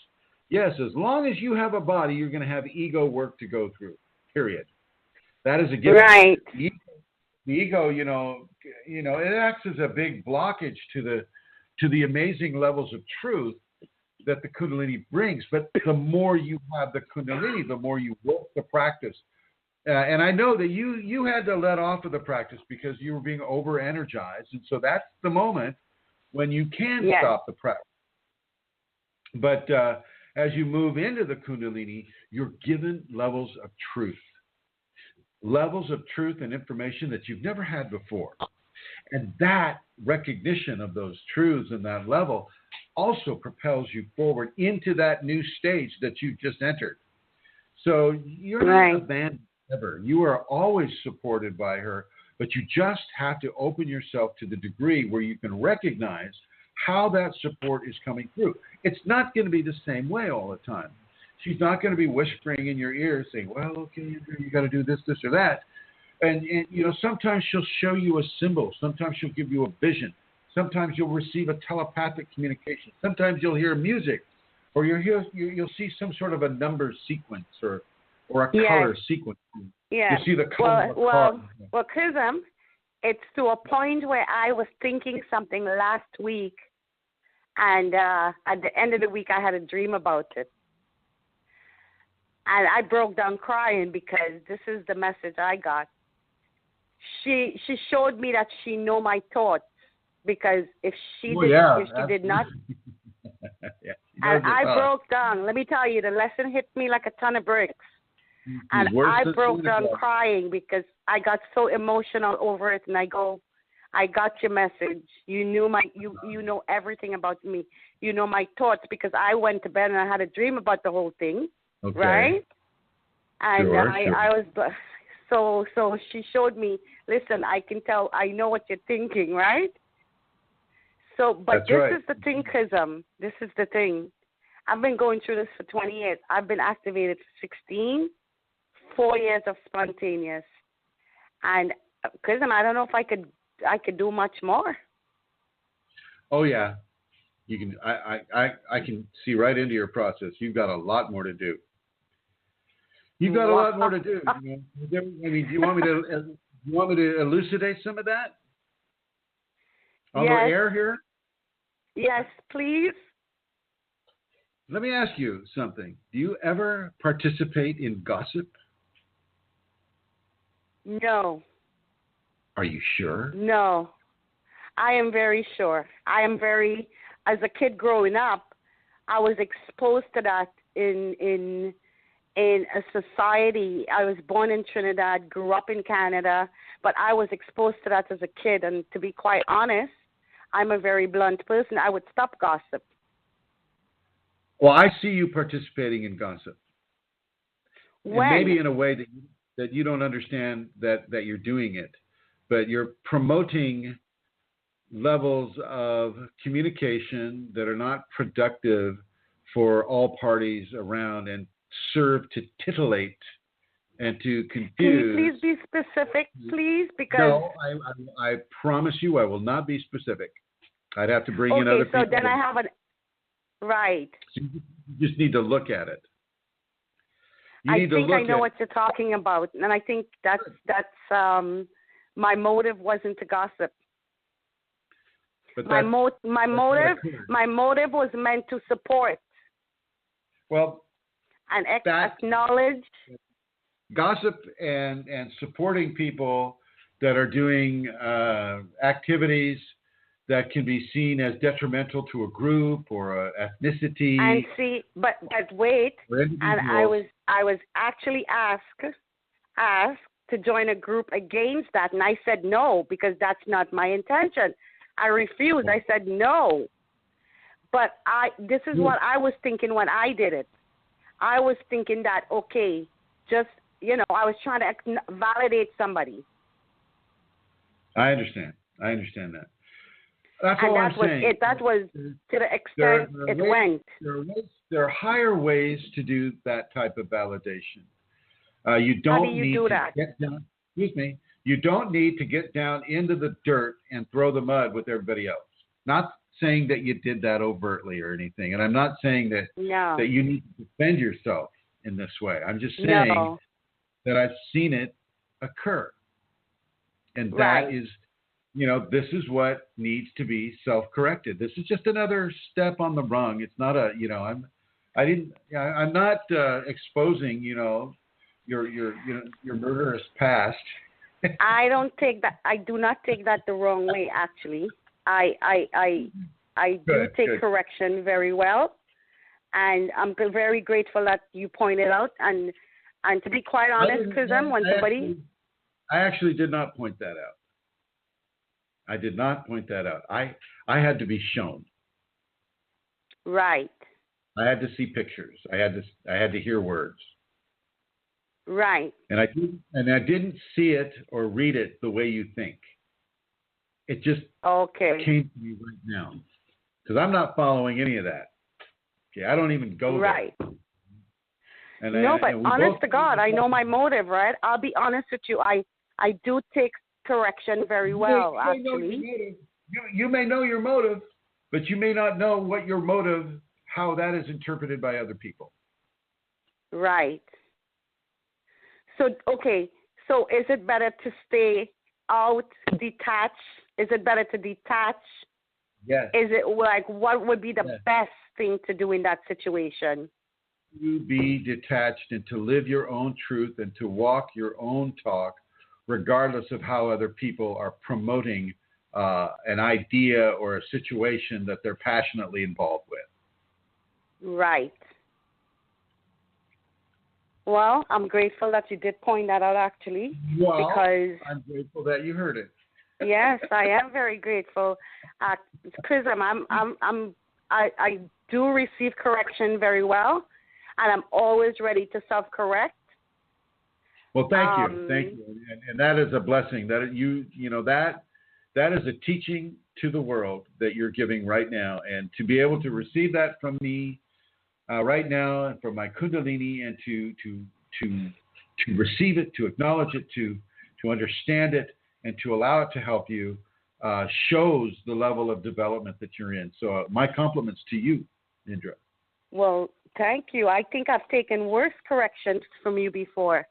as long as you have a body, you're going to have ego work to go through, period. That is a given. Right. The ego, it acts as a big blockage to the amazing levels of truth that the Kundalini brings. But the more you have the Kundalini, the more you work the practice. And I know that you had to let off of the practice because you were being over-energized. And so that's the moment when you can stop the practice. But as you move into the Kundalini, you're given levels of truth and information that you've never had before. And that recognition of those truths and that level also propels you forward into that new stage that you just entered. So you're not abandoned ever. You are always supported by her, but you just have to open yourself to the degree where you can recognize how that support is coming through. It's not going to be the same way all the time. She's not going to be whispering in your ear saying, well, okay, you got to do this, or that. And sometimes she'll show you a symbol. Sometimes she'll give you a vision. Sometimes you'll receive a telepathic communication. Sometimes you'll hear music, or you'll see some sort of a number sequence or a color sequence. Yeah. You see the color of a card. Well, Chrism, it's to a point where I was thinking something last week, and at the end of the week I had a dream about it. And I broke down crying because this is the message I got. She showed me that she know my thoughts, because if she did not, and I broke down. Let me tell you, the lesson hit me like a ton of bricks, and I broke down crying because I got so emotional over it. And I got your message. You knew you know everything about me. You know my thoughts, because I went to bed and I had a dream about the whole thing. Okay. Right? And sure. I was so she showed me, listen, I can tell, I know what you're thinking, right? So, but That's right. This is the thing, Chrism. This is the thing. I've been going through this for 20 years. I've been activated for 16, 4 years of spontaneous. And Chrism, I don't know if I could do much more. Oh yeah. You can. I can see right into your process. You've got a lot more to do. You've got a lot more to do. You know? I mean, do you want me to elucidate some of that on the air here? Yes, please. Let me ask you something. Do you ever participate in gossip? No. Are you sure? No. I am very sure. As a kid growing up, I was exposed to that in a society. I was born in Trinidad, grew up in Canada, but I was exposed to that as a kid. And to be quite honest, I'm a very blunt person. I would stop gossip. Well, I see you participating in gossip. When? And maybe in a way that you don't understand that you're doing it, but you're promoting levels of communication that are not productive for all parties around and serve to titillate and to confuse. Can you please be specific, please? Because no, I promise you I will not be specific. I'd have to bring in other people. Okay, so then I have right. So you just need to look at it. I think I know what you're talking about, and I think that's my motive wasn't to gossip. But my motive was meant to support. Well, and acknowledge. Gossip and supporting people that are doing activities that can be seen as detrimental to a group or ethnicity. And see, but wait, and I was actually asked to join a group against that, and I said no because that's not my intention. I refused. I said no. But this is what I was thinking when I did it. I was thinking that, okay, just, I was trying to validate somebody. I understand that. That's all I'm saying. That was to the extent it went. There are higher ways to do that type of validation. You don't need to get down. Excuse me. You don't need to get down into the dirt and throw the mud with everybody else. Not saying that you did that overtly or anything, and I'm not saying that you need to defend yourself in this way. I'm just saying that I've seen it occur, and that is, this is what needs to be self-corrected. This is just another step on the rung. It's not I'm not exposing, your murderous past. I do not take that the wrong way, actually. I do take correction very well, and I'm very grateful that you pointed out. And to be quite honest, Chrism, when somebody... I actually did not point that out. I did not point that out. I had to be shown. Right. I had to see pictures. I had to hear words. Right. And I didn't see it or read it the way you think. It just came to me right now. Because I'm not following any of that. Okay, I don't even go there. But honest to God, I know my motive, right? I'll be honest with you. I do take correction very well, actually. You may know your motive, but you may not know what your motive, how that is interpreted by other people. Right. So, so is it better to stay out, detach? Is it better to detach? Yes. Is it what would be the best thing to do in that situation? To be detached and to live your own truth and to walk your own talk, regardless of how other people are promoting an idea or a situation that they're passionately involved with. Right. Well, I'm grateful that you did point that out, actually. Well, because I'm grateful that you heard it. Yes, I am very grateful. Chrism, I do receive correction very well, and I'm always ready to self-correct. Well, thank you, and that is a blessing. That is a teaching to the world that you're giving right now, and to be able to receive that from me right now, and from my Kundalini, and to receive it, to acknowledge it, to understand it, and to allow it to help you. shows the level of development that you're in. So my compliments to you, Indra. Well, thank you. I think I've taken worse corrections from you before.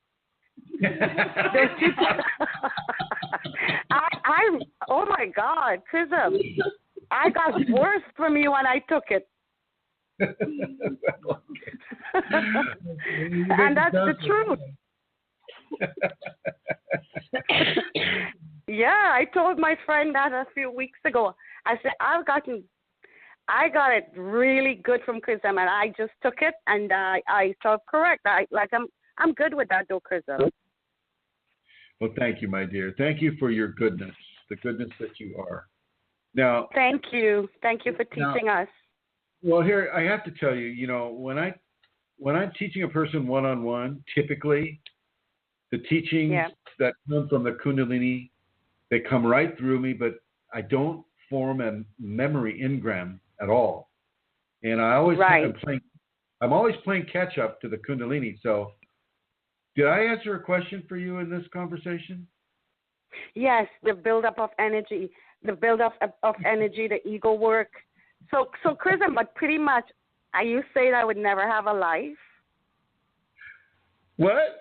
Oh my God, Chrism, I got worse from you when I took it. And that's the truth. Yeah, I told my friend that a few weeks ago. I said I got it really good from Chrism, and I just took it, and I felt correct. I'm good with that, though, Chrism. Well, thank you, my dear. Thank you for your goodness, the goodness that you are. Now, thank you for teaching us. Well, here I have to tell you, when I'm teaching a person one-on-one, typically the teachings that come from the Kundalini, they come right through me, but I don't form a memory engram at all. And I always I'm always playing catch up to the Kundalini. So did I answer a question for you in this conversation? Yes, the buildup of energy, the ego work. So Chrism, but pretty much, are you saying I would never have a life? What?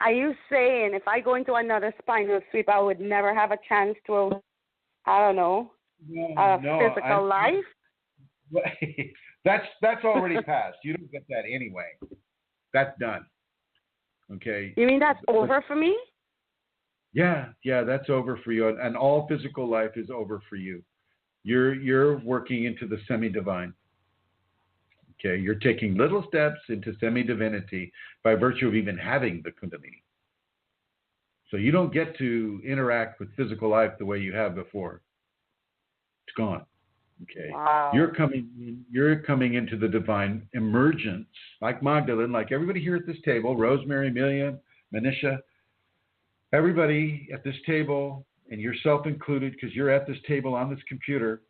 Are you saying if I go into another spinal sweep, I would never have a chance to, I don't know, physical life? That's already passed. You don't get that anyway. That's done. Okay. You mean that's over for me? Yeah, that's over for you, and all physical life is over for you. You're working into the semi-divine. Okay, you're taking little steps into semi-divinity by virtue of even having the Kundalini. So you don't get to interact with physical life the way you have before. It's gone. Okay. Wow. You're coming into the divine emergence, like Magdalene, like everybody here at this table, Rosemary, Amelia, Manisha, everybody at this table, and yourself included, because you're at this table on this computer,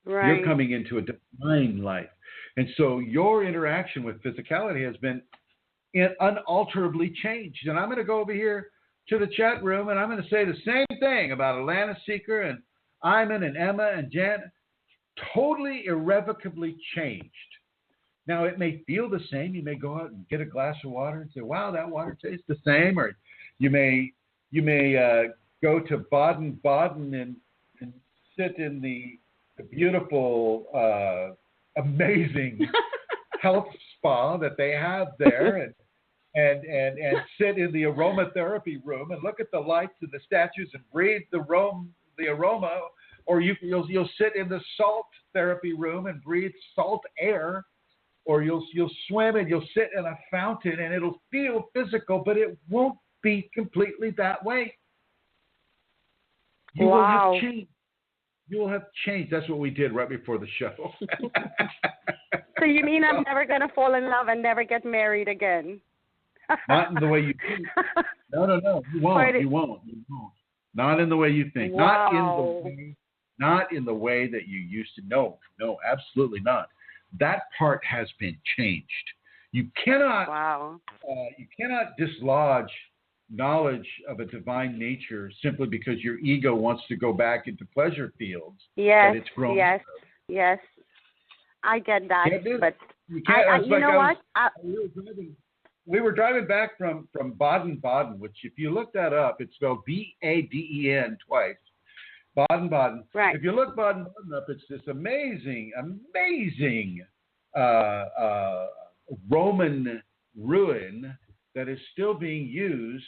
you're coming into a divine life. And so your interaction with physicality has been unalterably changed. And I'm going to go over here to the chat room, and I'm going to say the same thing about Alana Seeker and Iman and Emma and Jan. Totally irrevocably changed. Now, it may feel the same. You may go out and get a glass of water and say, wow, that water tastes the same. Or you may go to Baden-Baden and sit in the beautiful, amazing health spa that they have there and sit in the aromatherapy room and look at the lights and the statues and breathe the aroma. Or you'll sit in the salt therapy room and breathe salt air. Or you'll swim and you'll sit in a fountain and it'll feel physical, but it won't be completely that way. You will have changed. You will have changed. That's what we did right before the show. So you mean I'm never going to fall in love and never get married again? Not in the way you think. No. You won't. Not in the way you think. Wow. Not in the way that you used to. No, absolutely not. That part has been changed. You cannot dislodge knowledge of a divine nature simply because your ego wants to go back into pleasure fields. Yes, that it's grown yes. I get that. But we were driving back from Baden-Baden, which if you look that up, it's spelled B-A-D-E-N twice. Baden-Baden. Right. If you look Baden-Baden up, it's this amazing Roman ruin that is still being used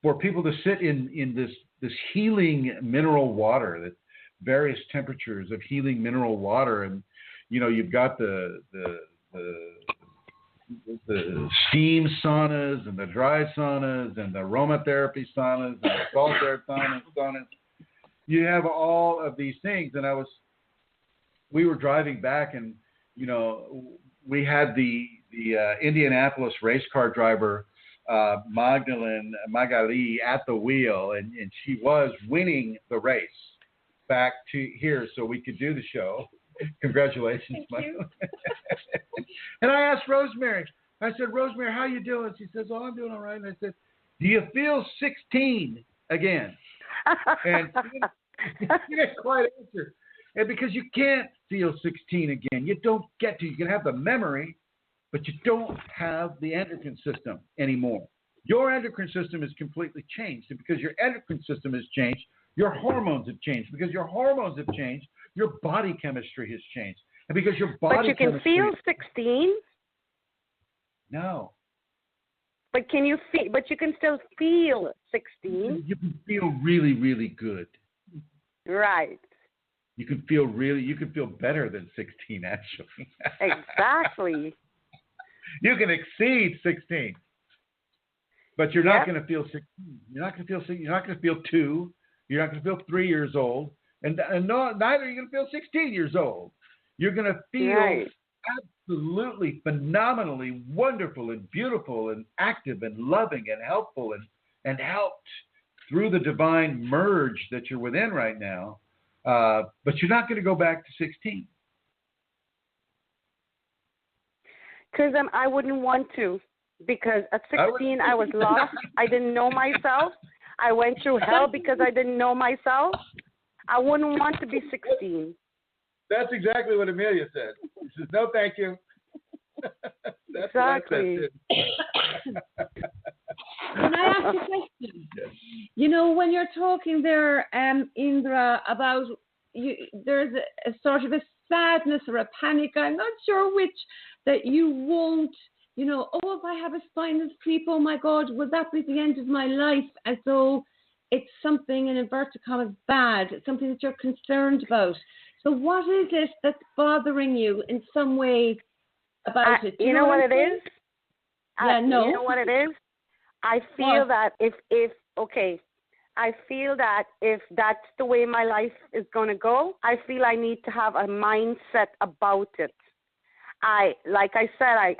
for people to sit in this healing mineral water, that various temperatures of healing mineral water, and you've got the steam saunas and the dry saunas and the aromatherapy saunas and the salt air saunas. You have all of these things, and we were driving back, and we had the Indianapolis race car driver Magali at the wheel, and she was winning the race back to here so we could do the show. Congratulations, Michael. And I asked Rosemary, I said, Rosemary, how you doing? She says, oh, I'm doing all right. And I said, Do you feel 16 again? And you didn't quite answer. And because you can't feel 16 again. You don't get to. You can have the memory, but you don't have the endocrine system anymore. Your endocrine system is completely changed. And because your endocrine system has changed, your hormones have changed. Because your hormones have changed, your body chemistry has changed. And because your body But you can feel 16? No. But can you feel? But you can still feel 16. You can feel really, really good. Right. You can feel better than 16, actually. Exactly. You can exceed 16. But you're not going to feel 16. You're not going to feel 6. You're not going to feel 2. You're not going to feel 3 years old. And no, neither are you going to feel 16 years old. You're going to feel absolutely phenomenally wonderful and beautiful and active and loving and helpful and helped through the divine merge that you're within right now. But you're not going to go back to 16. Because I wouldn't want to. Because at 16, I was lost. I didn't know myself. I went through hell because I didn't know myself. I wouldn't want to be 16. That's exactly what Amelia said. She says, no, thank you. That's exactly. Can I ask you a question? Yes. You know, when you're talking there, Indra, about there's a sort of a sadness or a panic, I'm not sure which, that you won't, you know, oh, if I have a spinal creep, oh my God, will that be the end of my life? As though it's something, in inverted commas, bad. It's something that you're concerned about. So what is it that's bothering you in some way about it? You know what it is? Yeah, no. You know what it is? I feel that if I feel that if that's the way my life is going to go, I feel I need to have a mindset about it. Like I said,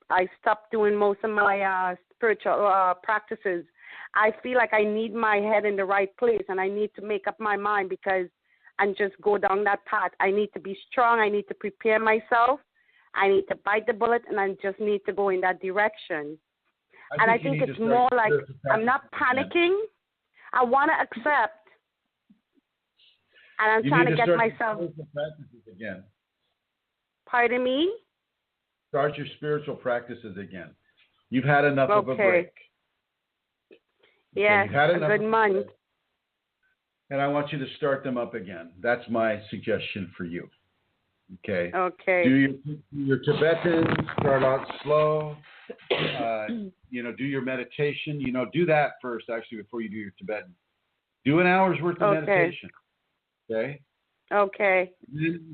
I stopped doing most of my spiritual practices. I feel like I need my head in the right place, and I need to make up my mind and just go down that path. I need to be strong. I need to prepare myself. I need to bite the bullet, and I just need to go in that direction. I think it's more like I'm not panicking. I want to accept, and I'm trying to get myself. Practices again. Pardon me? Start your spiritual practices again. You've had enough of a break. Yes, a good month. And I want you to start them up again. That's my suggestion for you. Okay. Okay. Do your Tibetan, start out slow. Do your meditation. Do that first, actually, before you do your Tibetan. Do an hour's worth of meditation. Okay. Okay.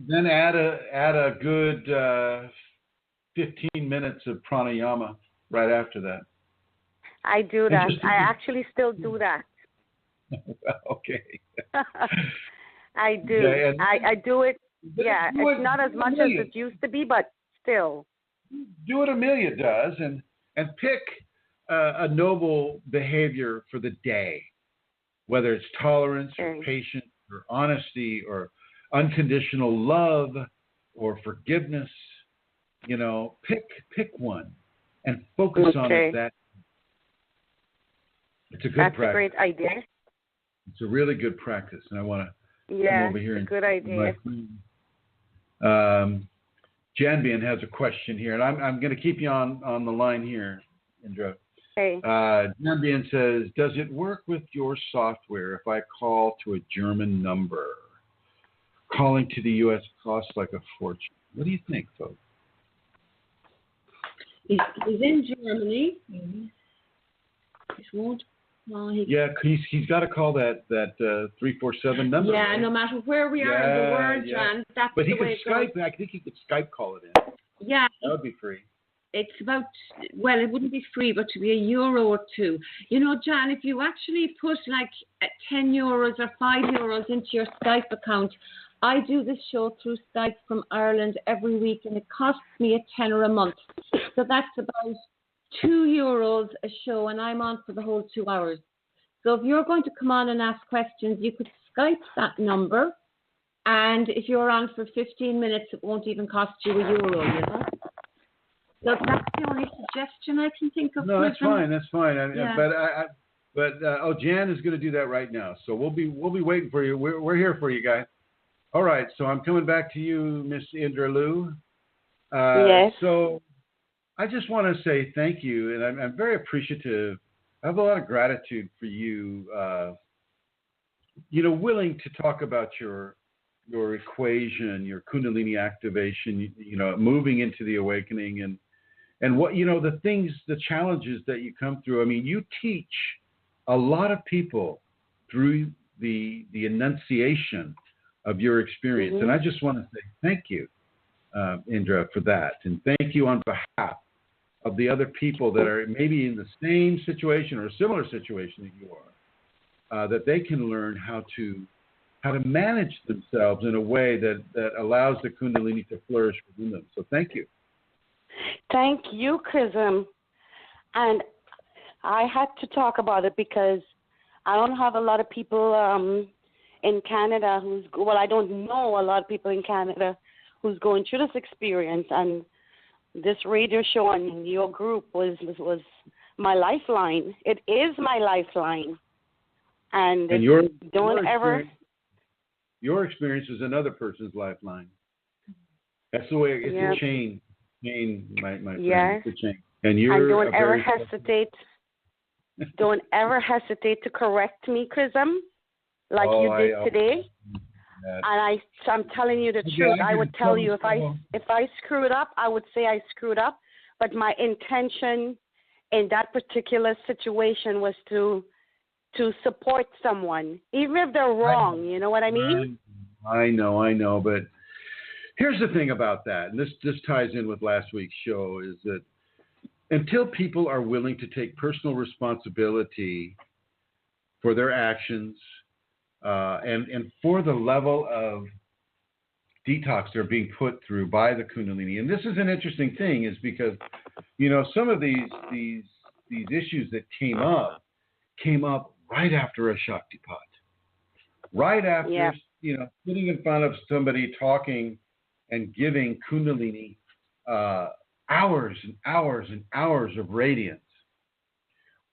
Then add a good 15 minutes of pranayama right after that. I do that. I actually still do that. Okay. I do. Okay, I do it. Yeah, it's not as much as it used to be, but still. Do what Amelia does and pick a noble behavior for the day, whether it's tolerance or patience or honesty or unconditional love or forgiveness. Pick one and focus on it. It's a good practice. That's a great idea. It's a really good practice, and I want to come over here. It's a good idea. Janbian has a question here, and I'm going to keep you on the line here, Indra. Okay. Janbian says, does it work with your software if I call to a German number? Calling to the U.S. costs like a fortune. What do you think, folks? He's in Germany. Mm-hmm. He won't. He's got to call that 347 number. Yeah, right? No matter where we are in the world, John, that's but the way it goes. I think he could Skype call it in. Yeah. That would be free. It's about, it wouldn't be free, but to be €1 or 2. John, if you actually put like 10 euros or 5 euros into your Skype account, I do this show through Skype from Ireland every week, and it costs me £10 a month. So that's about €2 a show, and I'm on for the whole 2 hours. So if you're going to come on and ask questions, you could Skype that number, and if you're on for 15 minutes, it won't even cost you €1, So that's the only suggestion I can think of. No, that's fine. That's fine. Yeah. But Jan is going to do that right now. So we'll be waiting for you. We're here for you guys. All right. So I'm coming back to you, Miss Indra Lou. Yes. So I just want to say thank you, and I'm very appreciative. I have a lot of gratitude for you. Willing to talk about your equation, your Kundalini activation. Moving into the awakening and what the things, the challenges that you come through. I mean, you teach a lot of people through the enunciation of your experience, and I just want to say thank you, Indra, for that, and thank you on behalf of the other people that are maybe in the same situation or a similar situation that you are, that they can learn how to manage themselves in a way that allows the Kundalini to flourish within them. So thank you. Thank you, Chrism. And I had to talk about it because I don't have a lot of people in Canada I don't know a lot of people in Canada who's going through this experience. And this radio show on your group was my lifeline. It is my lifeline. And your experience is another person's lifeline. That's the way it's a chain. My friend, it's a chain. And don't ever hesitate. Don't ever hesitate to correct me, Chrism, like you did today. And I'm telling you the truth. I would tell you if I screwed up, I would say I screwed up. But my intention in that particular situation was to support someone, even if they're wrong. You know what I mean? I know. But here's the thing about that, and this ties in with last week's show, is that until people are willing to take personal responsibility for their actions and for the level of detox they're being put through by the Kundalini, and this is an interesting thing, is because some of these issues that came up right after a Shaktipat, right after sitting in front of somebody talking and giving Kundalini hours and hours and hours of radiance.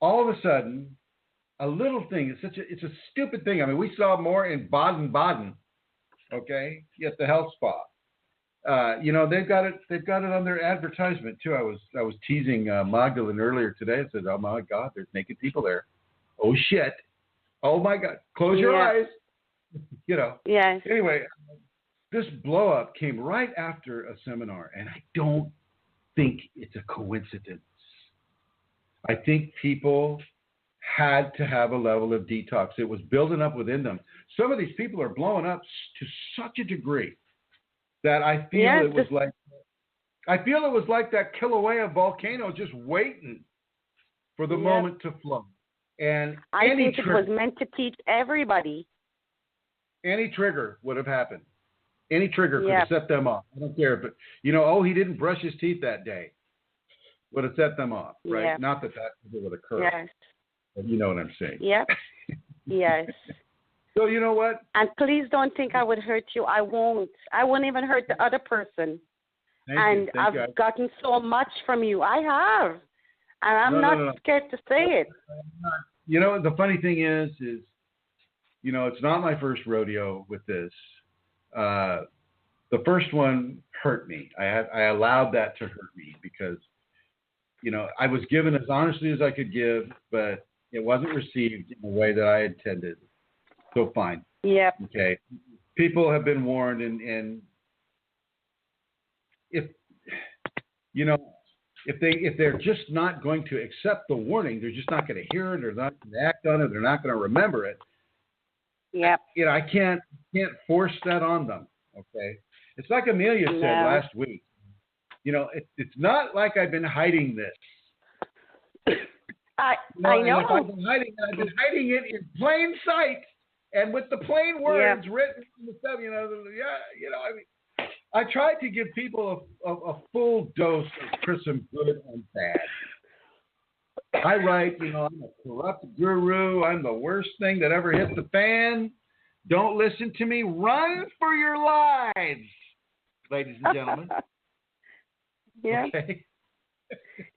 All of a sudden, a little thing, it's a stupid thing. I mean, we saw more in Baden-Baden, okay, at the health spa. They've got it on their advertisement too. I was teasing Magdalene earlier today. I said, "Oh my God, there's naked people there. Oh shit. Oh my God, close your eyes." Yes. Anyway, this blow up came right after a seminar, and I don't think it's a coincidence. I think people had to have a level of detox. It was building up within them. Some of these people are blowing up to such a degree that I feel it was like that Kilauea volcano just waiting for the moment to flow. And I think it was meant to teach everybody. Any trigger would have happened. Any trigger could have set them off. I don't care. But, he didn't brush his teeth that day. Would have set them off, right? Yeah. Not that would occur. Yes. But you know what I'm saying. Yep. Yes. So you know what? And please don't think I would hurt you. I won't. I won't even hurt the other person. Thank you. I've gotten so much from you. I have. And I'm not scared to say it. The funny thing is, it's not my first rodeo with this. The first one hurt me. I allowed that to hurt me because, I was given as honestly as I could give, but it wasn't received in the way that I intended. So fine. Yeah. Okay. People have been warned, and if they're just not going to accept the warning, they're just not going to hear it, or not going to act on it, they're not going to remember it. Yeah. I can't force that on them. Okay. It's like Amelia said last week. It's not like I've been hiding this. I know. I've been hiding it in plain sight, and with the plain words written in the stuff. I tried to give people a full dose of Chrism, good and bad. I write, I'm a corrupt guru. I'm the worst thing that ever hit the fan. Don't listen to me. Run for your lives, ladies and gentlemen. Yeah. Okay.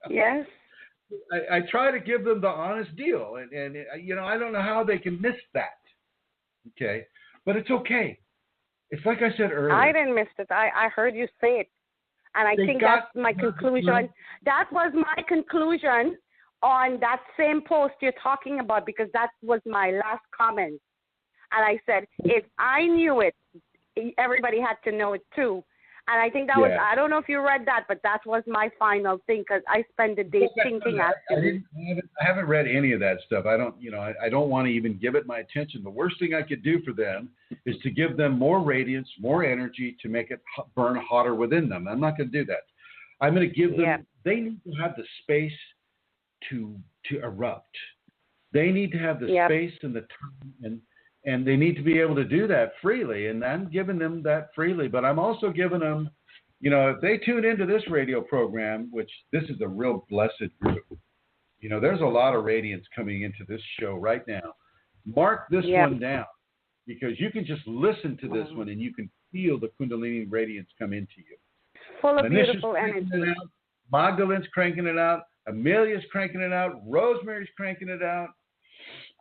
Yes. I try to give them the honest deal, and I don't know how they can miss that. Okay, but it's okay. It's like I said earlier. I didn't miss it. I heard you say it, and I think that's my conclusion. That was my conclusion on that same post you're talking about, because that was my last comment. And I said, if I knew it, everybody had to know it too. And I think that was, I don't know if you read that, but that was my final thing, because I spent the day thinking after. I haven't read any of that stuff. I don't want to even give it my attention. The worst thing I could do for them is to give them more radiance, more energy to make it burn hotter within them. I'm not going to do that. I'm going to give them, they need to have the space to erupt. They need to have the space and the time, and they need to be able to do that freely, and I'm giving them that freely. But I'm also giving them, if they tune into this radio program, which this is a real blessed group, there's a lot of radiance coming into this show right now. Mark this one down, because you can just listen to this one and you can feel the Kundalini radiance come into you. Full of beautiful energy. Magdalene's cranking it out. Amelia's cranking it out. Rosemary's cranking it out.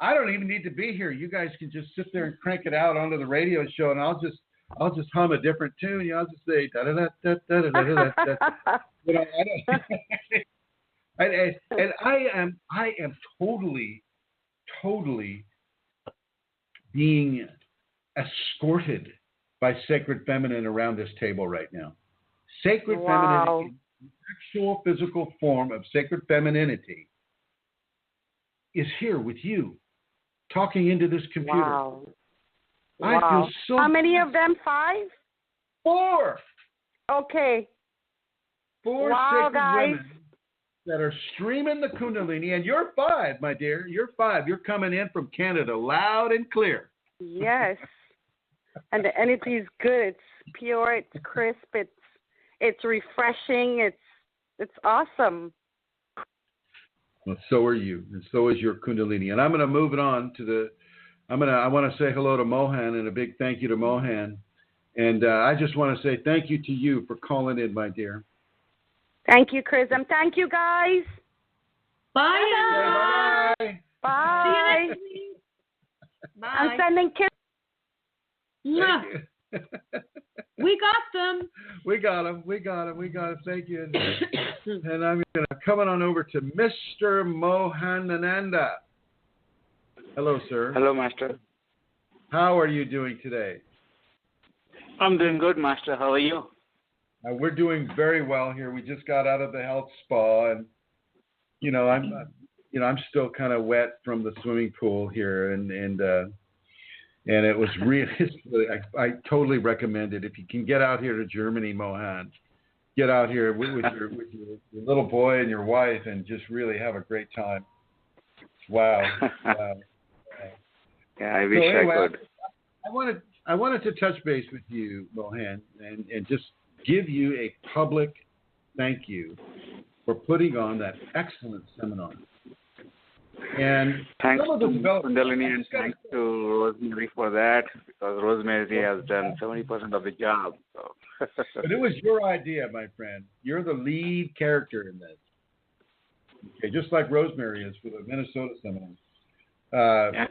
I don't even need to be here. You guys can just sit there and crank it out onto the radio show, and I'll just hum a different tune. I'll just say da da da da da da da da. And I am totally being escorted by sacred feminine around this table right now. Sacred femininity, the actual physical form of sacred femininity, is here with you, talking into this computer. Wow. I feel so. How many of them? 5? 4. Okay. 4 sacred women that are streaming the Kundalini, and you're 5, my dear. You're 5. You're coming in from Canada, loud and clear. Yes. And the energy is good. It's pure. It's crisp. It's refreshing. It's awesome. Well, so are you, and so is your Kundalini. And I'm going to move it on to I want to say hello to Mohan, and a big thank you to Mohan. And I just want to say thank you to you for calling in, my dear. Thank you, Chrism. Thank you, guys. Bye. Bye. Bye. See you next week. Bye. I'm sending kisses. Yeah. We got them. We got them. Thank you. And I'm going to come on over to Mr. Mohanananda. Hello, sir. Hello, Master. How are you doing today? I'm doing good, Master. How are you? We're doing very well here. We just got out of the health spa, and I'm still kind of wet from the swimming pool here, and it was really, I totally recommend it. If you can get out here to Germany, Mohan, get out here with your little boy and your wife, and just really have a great time. Wow. Yeah, I wish I could. I wanted to touch base with you, Mohan, and just give you a public thank you for putting on that excellent seminar. And thanks to Kundalini, and thanks to Rosemary for that, because Rosemary has done 70% of the job. So. But it was your idea, my friend. You're the lead character in this. Okay, just like Rosemary is for the Minnesota seminar.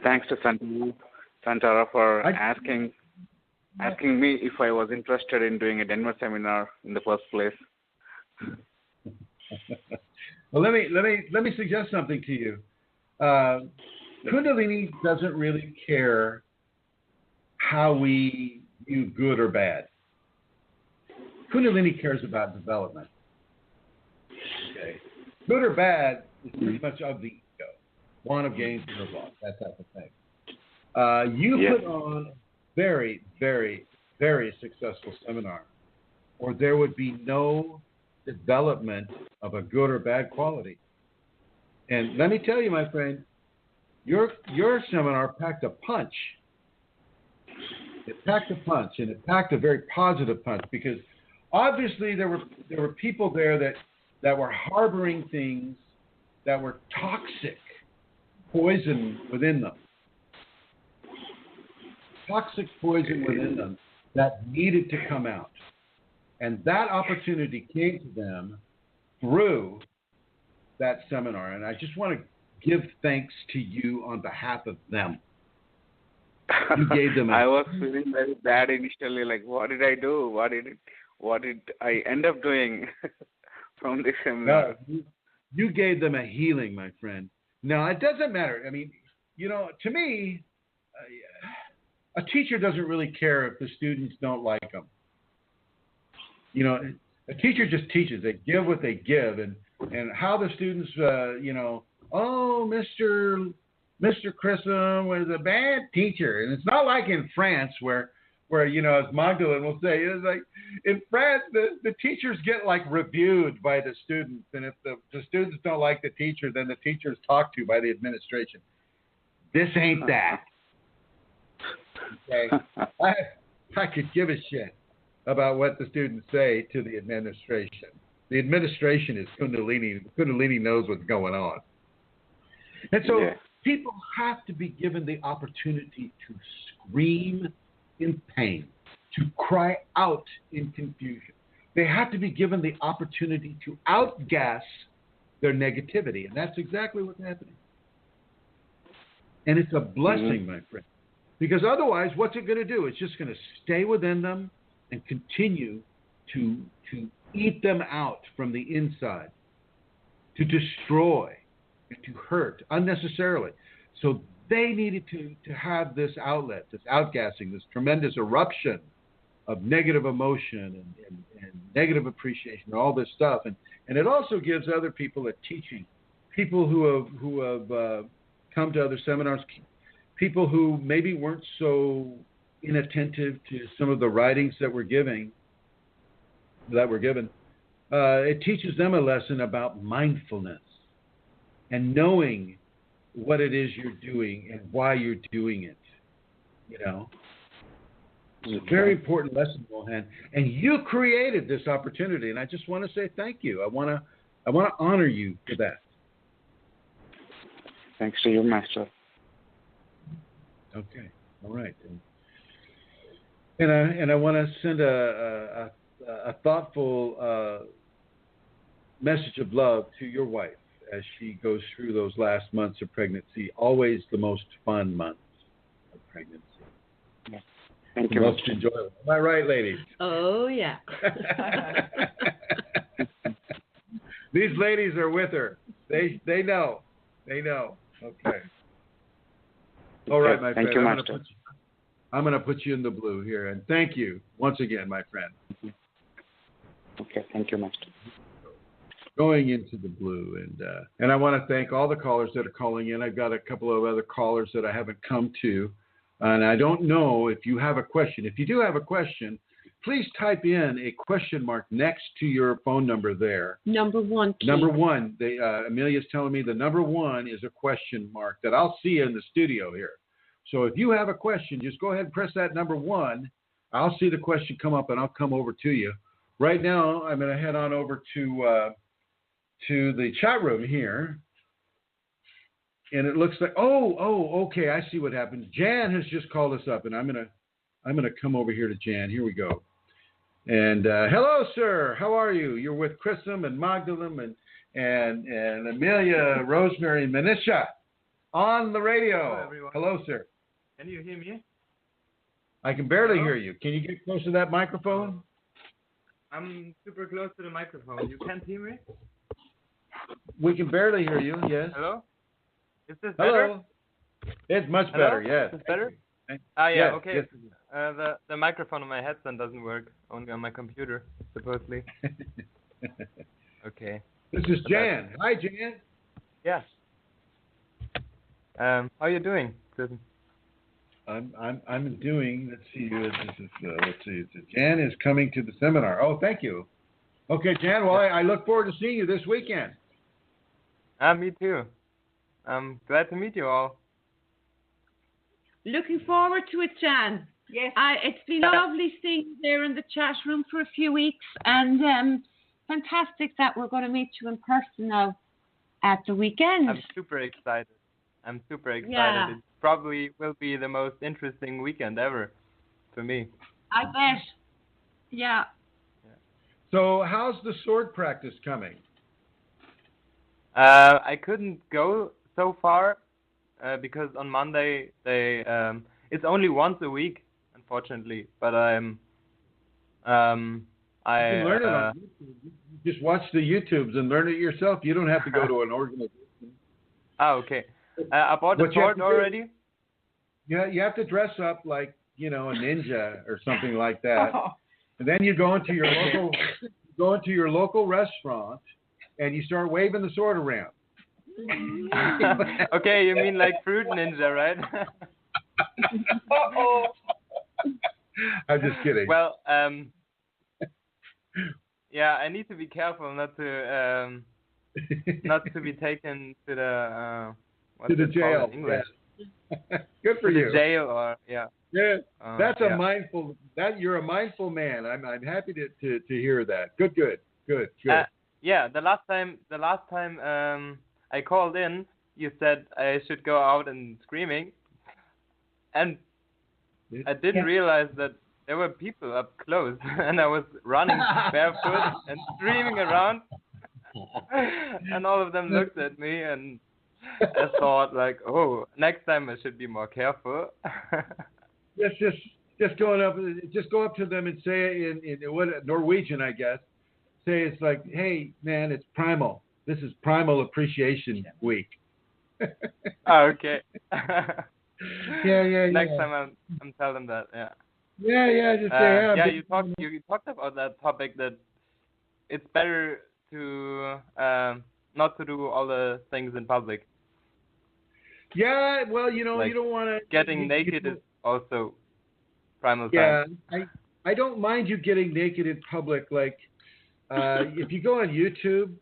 Thanks to Santara for asking me if I was interested in doing a Denver seminar in the first place. Well, let me suggest something to you. Kundalini doesn't really care how we view good or bad. Kundalini cares about development. Okay, good or bad is pretty much of the ego, one of gains and of loss, that type of thing. You put on a very, very, very successful seminar, or there would be no development of a good or bad quality. And let me tell you, my friend, your seminar packed a punch. It packed a punch, and it packed a very positive punch, because obviously there were people there that were harboring things that were toxic, poison within them. Toxic poison within them that needed to come out. And that opportunity came to them through that seminar, and I just want to give thanks to you on behalf of them. You gave them. I was feeling very bad initially. Like, what did I do? What did I end up doing from this seminar? No, you gave them a healing, my friend. Now, it doesn't matter. I mean, to me, a teacher doesn't really care if the students don't like them. A teacher just teaches. They give what they give, and how the students, oh, Mr. Chrism was a bad teacher, and it's not like in France where as Magdalene will say, it's like in France the teachers get like reviewed by the students, and if the students don't like the teacher, then the teacher is talked to by the administration. This ain't that. Okay, I could give a shit about what the students say to the administration. The administration is Kundalini. Kundalini knows what's going on, and so people have to be given the opportunity to scream in pain, to cry out in confusion. They have to be given the opportunity to outgas their negativity, and that's exactly what's happening. And it's a blessing, my friend, because otherwise, what's it going to do? It's just going to stay within them and continue to eat them out from the inside, to destroy and to hurt unnecessarily. So they needed to have this outlet, this outgassing, this tremendous eruption of negative emotion and negative appreciation, and all this stuff. And it also gives other people a teaching, people who have come to other seminars, people who maybe weren't so inattentive to some of the writings that were given. It teaches them a lesson about mindfulness and knowing what it is you're doing and why you're doing it. It's a very important lesson, Mohan. And you created this opportunity, and I just want to say thank you. I want to honor you for that. Thanks to you, Master. Okay, all right. And I want to send a thoughtful message of love to your wife as she goes through those last months of pregnancy, always the most fun months of pregnancy. Yeah. Thank you. Most enjoyable. Am I right, ladies? Oh, yeah. These ladies are with her. They know. They know. Okay. All right, my friend. Thank you, Master. I'm going to put you in the blue here. And thank you once again, my friend. Okay. Thank you, Master. Going into the blue, and I want to thank all the callers that are calling in. I've got a couple of other callers that I haven't come to, and I don't know if you have a question. If you do have a question, please type in a question mark next to your phone number there. Number one. Key. Number one. Amelia's telling me the number one is a question mark that I'll see in the studio here. So if you have a question, just go ahead and press that number one. I'll see the question come up, and I'll come over to you. Right now, I'm going to head on over to the chat room here, and it looks like okay, I see what happened. Jan has just called us up, and I'm gonna come over here to Jan. Here we go. And hello, sir. How are you? You're with Chrism and Magdalene and Amelia, Rosemary, and Manisha on the radio. Hello, everyone. Hello, sir. Can you hear me? I can barely hear you. Can you get close to that microphone? I'm super close to the microphone. You can't hear me? We can barely hear you, yes. Hello? Is this better? Hello. It's much better, yes. Is this better? Yeah, Yeah, okay. Yes. The microphone on my headset doesn't work, only on my computer, supposedly. Okay. This is Jan. Hi, Jan. Yeah. How are you doing, Chrism? I'm doing. Let's see. Let's see. Jan is coming to the seminar. Oh, thank you. Okay, Jan. Well, I look forward to seeing you this weekend. Me too. I'm glad to meet you all. Looking forward to it, Jan. Yes. It's been lovely seeing you there in the chat room for a few weeks, and fantastic that we're going to meet you in person now at the weekend. I'm super excited. Yeah. It probably will be the most interesting weekend ever for me. I bet. Yeah. So how's the sword practice coming? I couldn't go so far because on Monday they it's only once a week, unfortunately. But You can learn it on YouTube. You just watch the YouTubes and learn it yourself. You don't have to go to an organization. Okay. I bought the sword already. Yeah, you have to dress up like, a ninja or something like that. And then you go into your local restaurant and you start waving the sword around. Okay, you mean like Fruit Ninja, right? I'm just kidding. Well, yeah, I need to be careful not to be taken to the to the jail. In English. Yeah. Good for to you. The jail or yeah. Yeah, that's a mindful. You're a mindful man. I'm happy to hear that. Good. Yeah, the last time I called in, you said I should go out and screaming, and I didn't realize that there were people up close, and I was running barefoot and screaming around, and all of them looked at me, and I thought like, oh, next time I should be more careful. Yes, just go up to them and say in what Norwegian, I guess. Say it's like, hey man, it's primal. This is Primal Appreciation Week. Okay. Yeah. Next time I'm telling them that. Yeah. Yeah. Just say yeah. You talked about that topic that it's better to not to do all the things in public. Yeah. Well, you like don't want to. Getting naked is also primal time. Yeah. I don't mind you getting naked in public. Like if you go on YouTube.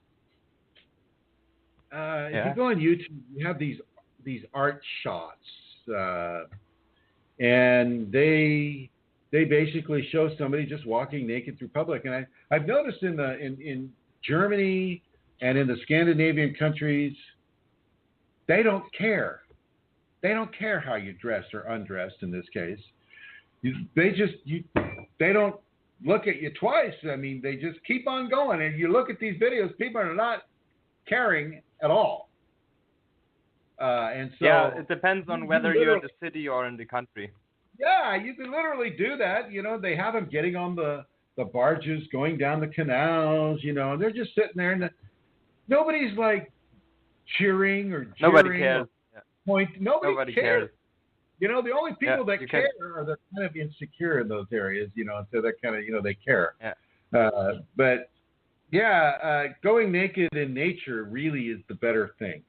If you go on YouTube, you have these art shots, and they basically show somebody just walking naked through public. And I've noticed in Germany and in the Scandinavian countries, they don't care. They don't care how you dress or undressed. In this case, they don't look at you twice. I mean, they just keep on going. And you look at these videos, people are not caring at all. And so it depends on whether you're in the city or in the country. Yeah, you can literally do that. They have them getting on the barges, going down the canals, and they're just sitting there, and nobody's like cheering or jeering. Nobody cares. Nobody cares. The only people that care are the kind of insecure in those areas, so that kind of, they care. Yeah. But going naked in nature really is the better thing.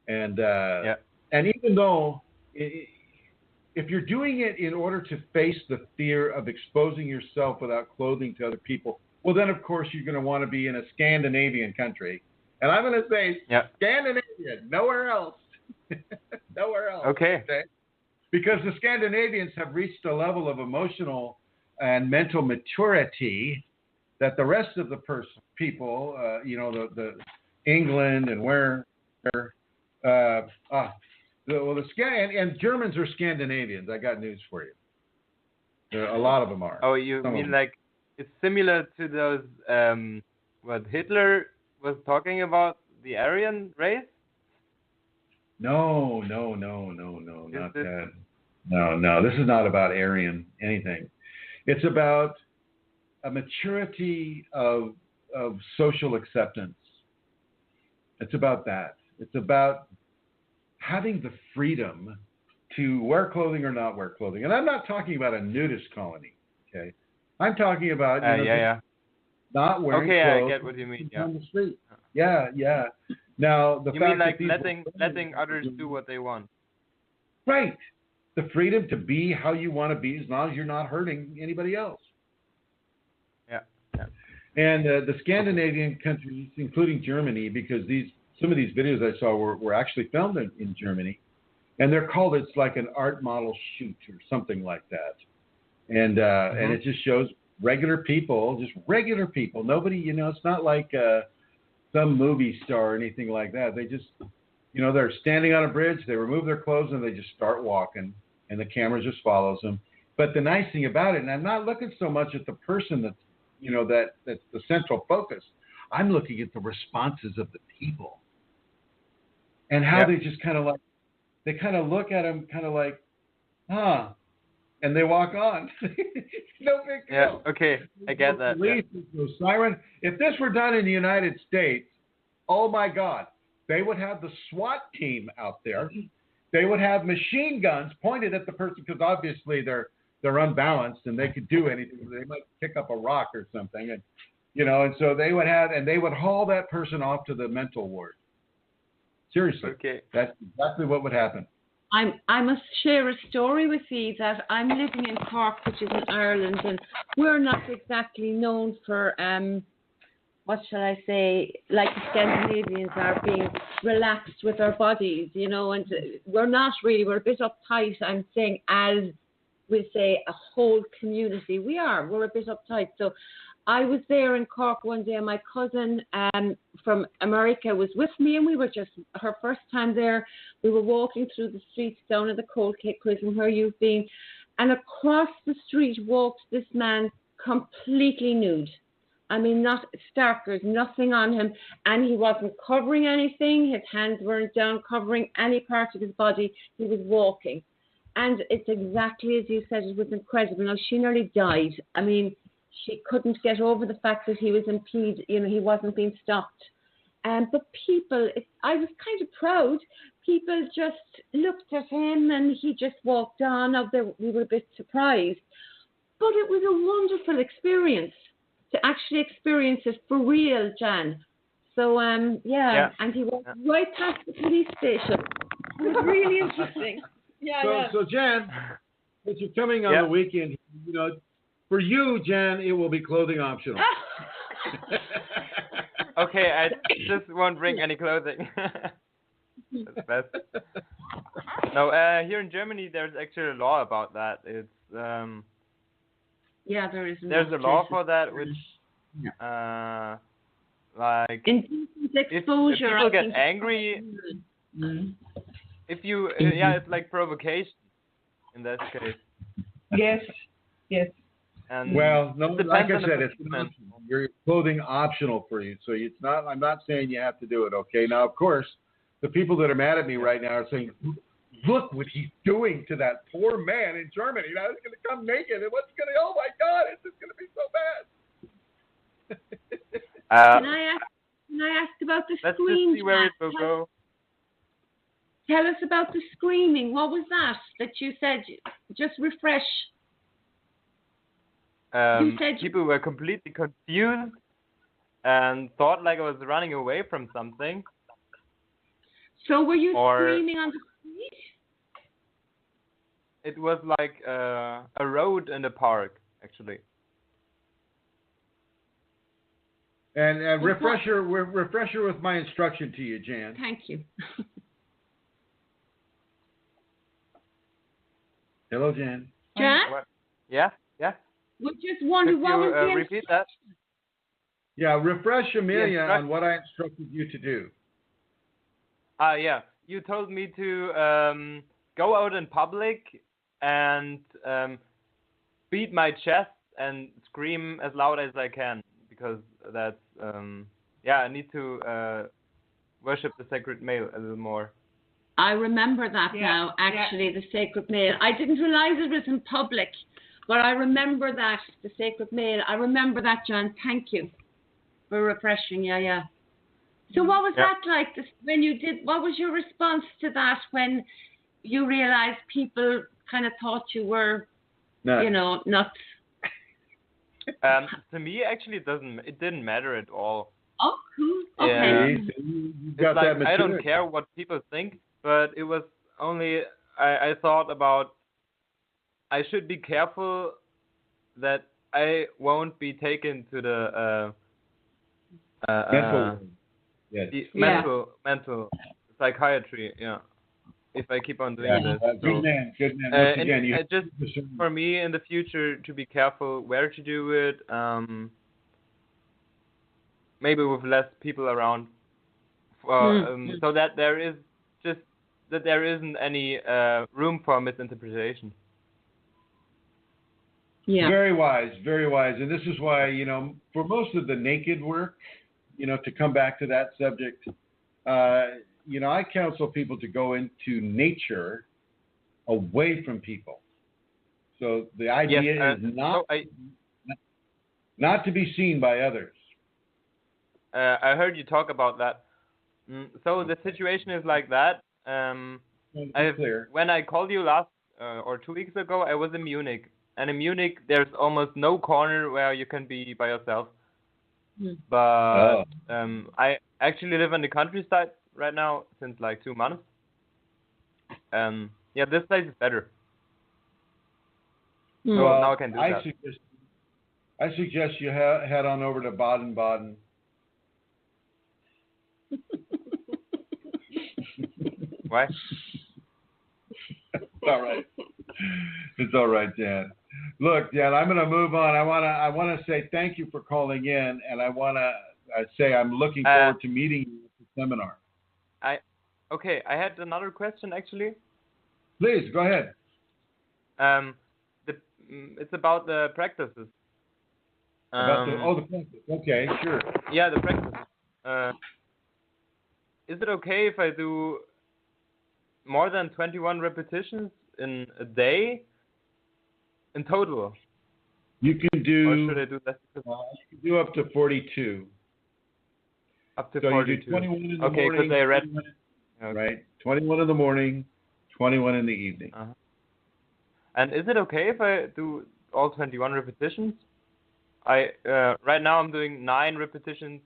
And and even though if you're doing it in order to face the fear of exposing yourself without clothing to other people, well, then, of course, you're going to want to be in a Scandinavian country. And I'm going to say Scandinavian, nowhere else. Nowhere else. Okay. Because the Scandinavians have reached a level of emotional and mental maturity that the rest of the people, the England and and Germans are Scandinavians. I got news for you. A lot of them are. Oh, you mean like it's similar to those what Hitler was talking about, the Aryan race? No, not that. No, this is not about Aryan anything. It's about a maturity of social acceptance. It's about that. It's about having the freedom to wear clothing or not wear clothing. And I'm not talking about a nudist colony, okay? I'm talking about not wearing clothes. I get what you mean. On the street. Yeah. Now the you fact mean like that letting others do what they want. Right. The freedom to be how you want to be as long as you're not hurting anybody else. Yeah. And the Scandinavian countries, including Germany, because some of these videos I saw were actually filmed in Germany, and they're called, it's like an art model shoot or something like that. And and it just shows regular people. Nobody, it's not like some movie star or anything like that. They just, they're standing on a bridge, they remove their clothes and they just start walking, and the camera just follows them. But the nice thing about it, and I'm not looking so much at the person that's, that's the central focus. I'm looking at the responses of the people. and how they just kind of like, they kind of look at him kind of like, huh, and they walk on. No big deal. Yeah, okay, I get that. Police, no siren. If this were done in the United States, oh my God, they would have the SWAT team out there. They would have machine guns pointed at the person because obviously they're unbalanced and they could do anything. They might pick up a rock or something, and and so they would haul that person off to the mental ward. Seriously, okay, that's exactly what would happen. I must share a story with you that I'm living in Cork, which is in Ireland, and we're not exactly known for what shall I say, like the Scandinavians are, being relaxed with our bodies, and we're not really. We're a bit uptight. I'm saying, as we say, a whole community, we're a bit uptight. So I was there in Cork one day, and my cousin from America was with me, and we were just her first time there. We were walking through the streets down at the Cold Cake Chrism where you've been, and across the street walked this man completely nude. I mean, not starkers, nothing on him, and he wasn't covering anything. His hands weren't down covering any part of his body. He was walking, and it's exactly as you said. It was incredible. Now, she nearly died. I mean, she couldn't get over the fact that he was impeded, he wasn't being stopped. But people, I was kind of proud. People just looked at him and he just walked on. We were a bit surprised. But it was a wonderful experience to actually experience it for real, Jan. So, and he walked right past the police station. It was really interesting. So Jan, as you're coming on the weekend, for you, Jan, it will be clothing optional. Okay, I just won't bring any clothing. That's best. No, here in Germany, there's actually a law about that. It's there is. There's a law for that, which like indecent exposure. If people get angry, if you it's like provocation in that case. Yes. And well, no, like I said, it's your clothing optional for you. So it's not. I'm not saying you have to do it. Okay. Now, of course, the people that are mad at me right now are saying, "Look what he's doing to that poor man in Germany. Now he's going to come naked, and what's going to? Oh my God, it's just going to be so bad." Can I ask about the let's scream? Let's just see where it will go. Tell us about the screaming. What was that you said? Just refresh. People were completely confused and thought like I was running away from something. So were you screaming on the street? It was like a road in the park, actually. And refresher with my instruction to you, Jan. Thank you. Hello, Jan. Jan? Yeah. We just wondered what was the repeat that? Yeah, refresh Amelia on what I instructed you to do. You told me to go out in public and beat my chest and scream as loud as I can, because that's I need to worship the sacred male a little more. I remember that now, actually, the sacred male. I didn't realize it was in public, but I remember that, the sacred male. I remember that, John. Thank you for refreshing. So what was that like when you did? What was your response to that when you realized people kind of thought you were, nuts? To me, actually, it didn't matter at all. Oh, cool. Okay. Yeah. I don't care what people think, but it was only I thought about I should be careful that I won't be taken to the mental psychiatry. Yeah, if I keep on doing this. Good man. Once again, just for me in the future to be careful where to do it. Maybe with less people around, so that there isn't any room for misinterpretation. Yeah. Very wise. And this is why, for most of the naked work, to come back to that subject, I counsel people to go into nature away from people. So the idea is not to be seen by others. I heard you talk about that. So the situation is like that. When I called you last or 2 weeks ago, I was in Munich. And in Munich, there's almost no corner where you can be by yourself. But I actually live in the countryside right now since like 2 months. Yeah, this place is better. So now I can do that. I suggest you head on over to Baden-Baden. Why? All right. It's all right, Dan. Look, Dan, I'm going to move on. I want to say thank you for calling in, and I want to say I'm looking forward to meeting you at the seminar. Okay, I had another question actually. Please go ahead. It's about the practices. About the practice. Okay, sure. Yeah, the practices. Is it okay if I do more than 21 repetitions in a day in total? You can do. Or should I do less? You can do up to 42. Up to so 42. You do 21 in the morning. Because I read. Right. 21 in the morning, 21 in the evening. And is it okay if I do all 21 repetitions? Right now I'm doing 9 repetitions.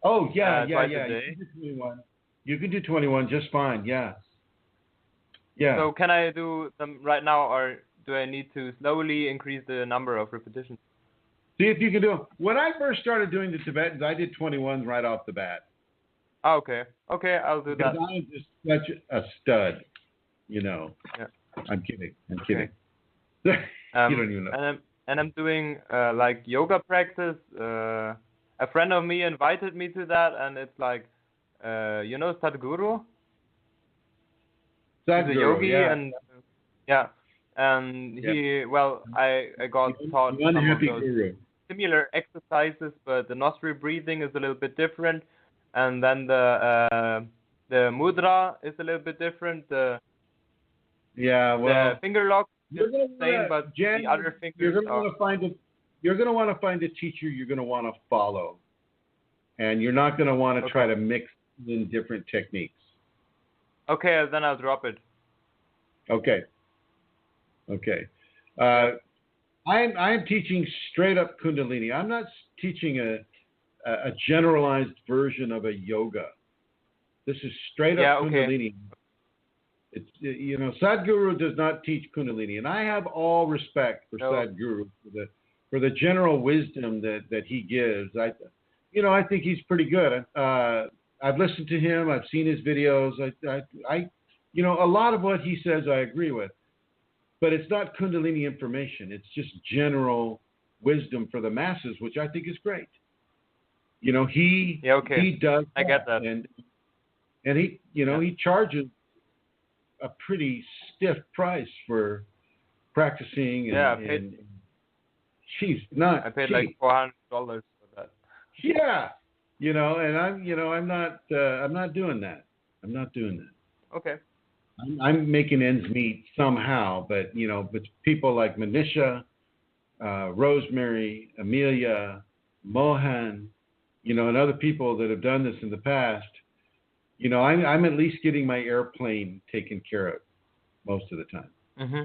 Oh yeah. Twice a day. You can do 21. You can do 21 just fine. Yeah. Yeah. So can I do them right now, or do I need to slowly increase the number of repetitions? See if you can do them. When I first started doing the Tibetans, I did 21 right off the bat. Oh, okay. Okay, I'll do that. Because I'm just such a stud, Yeah. I'm kidding. You don't even know. And I'm doing like yoga practice. A friend of me invited me to that, and it's like, Sadhguru? He's a yogi, and he, I got taught some of those similar exercises, but the nostril breathing is a little bit different, and then the mudra is a little bit different. The finger lock is the same, but the other fingers you're going to want to find a teacher you're going to want to follow, and you're not going to want to try to mix in different techniques. Okay, then I'll drop it. Okay. I'm teaching straight up Kundalini. I'm not teaching a generalized version of a yoga. This is straight up Kundalini. It's Sadhguru does not teach Kundalini, and I have all respect for Sadhguru for the general wisdom that he gives. I think he's pretty good. I've listened to him. I've seen his videos. A lot of what he says I agree with, but it's not Kundalini information. It's just general wisdom for the masses, which I think is great. He does. I get that. And he, he charges a pretty stiff price for practicing. I paid cheap. like $400 for that. Yeah. And I'm not doing that. Okay. I'm making ends meet somehow, but people like Manisha, Rosemary, Amelia, Mohan, and other people that have done this in the past, I'm at least getting my airplane taken care of most of the time. Mm-hmm.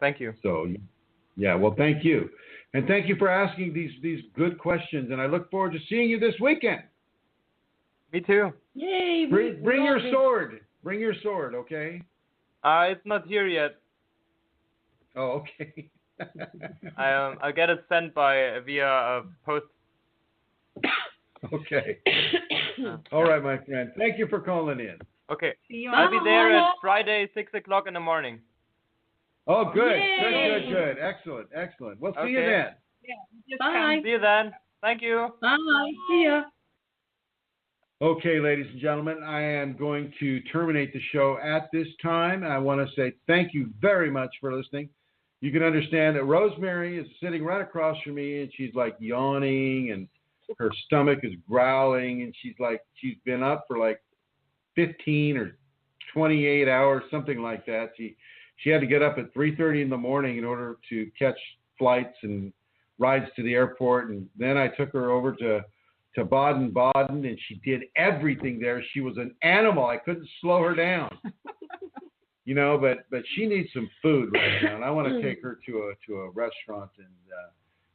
Thank you. So, well, thank you. And thank you for asking these good questions, and I look forward to seeing you this weekend. Me too. Yay! Bring your sword. Bring your sword, okay? It's not here yet. Oh, okay. I'll get it sent via post. Okay. All right, my friend. Thank you for calling in. Okay. I'll be there at Friday, 6 o'clock in the morning. Oh, good. Yay. Good. Excellent. We'll see you then. Yeah. Bye. See you then. Thank you. Bye. See ya. Okay, ladies and gentlemen, I am going to terminate the show at this time. I want to say thank you very much for listening. You can understand that Rosemary is sitting right across from me, and she's like yawning, and her stomach is growling, and she's been up for like 15 or 28 hours, something like that. She had to get up at 3:30 in the morning in order to catch flights and rides to the airport. And then I took her over to Baden-Baden, and she did everything there. She was an animal. I couldn't slow her down. But she needs some food right now, and I want to take her to a restaurant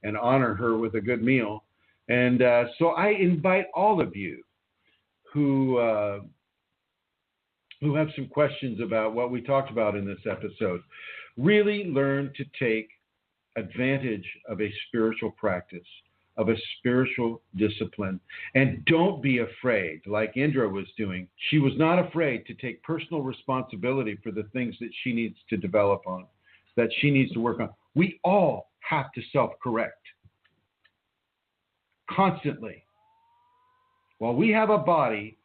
and honor her with a good meal. And so I invite all of you who have some questions about what we talked about in this episode, really learn to take advantage of a spiritual practice, of a spiritual discipline. And don't be afraid, like Indra was doing. She was not afraid to take personal responsibility for the things that she needs to develop on, that she needs to work on. We all have to self-correct constantly. While we have a body,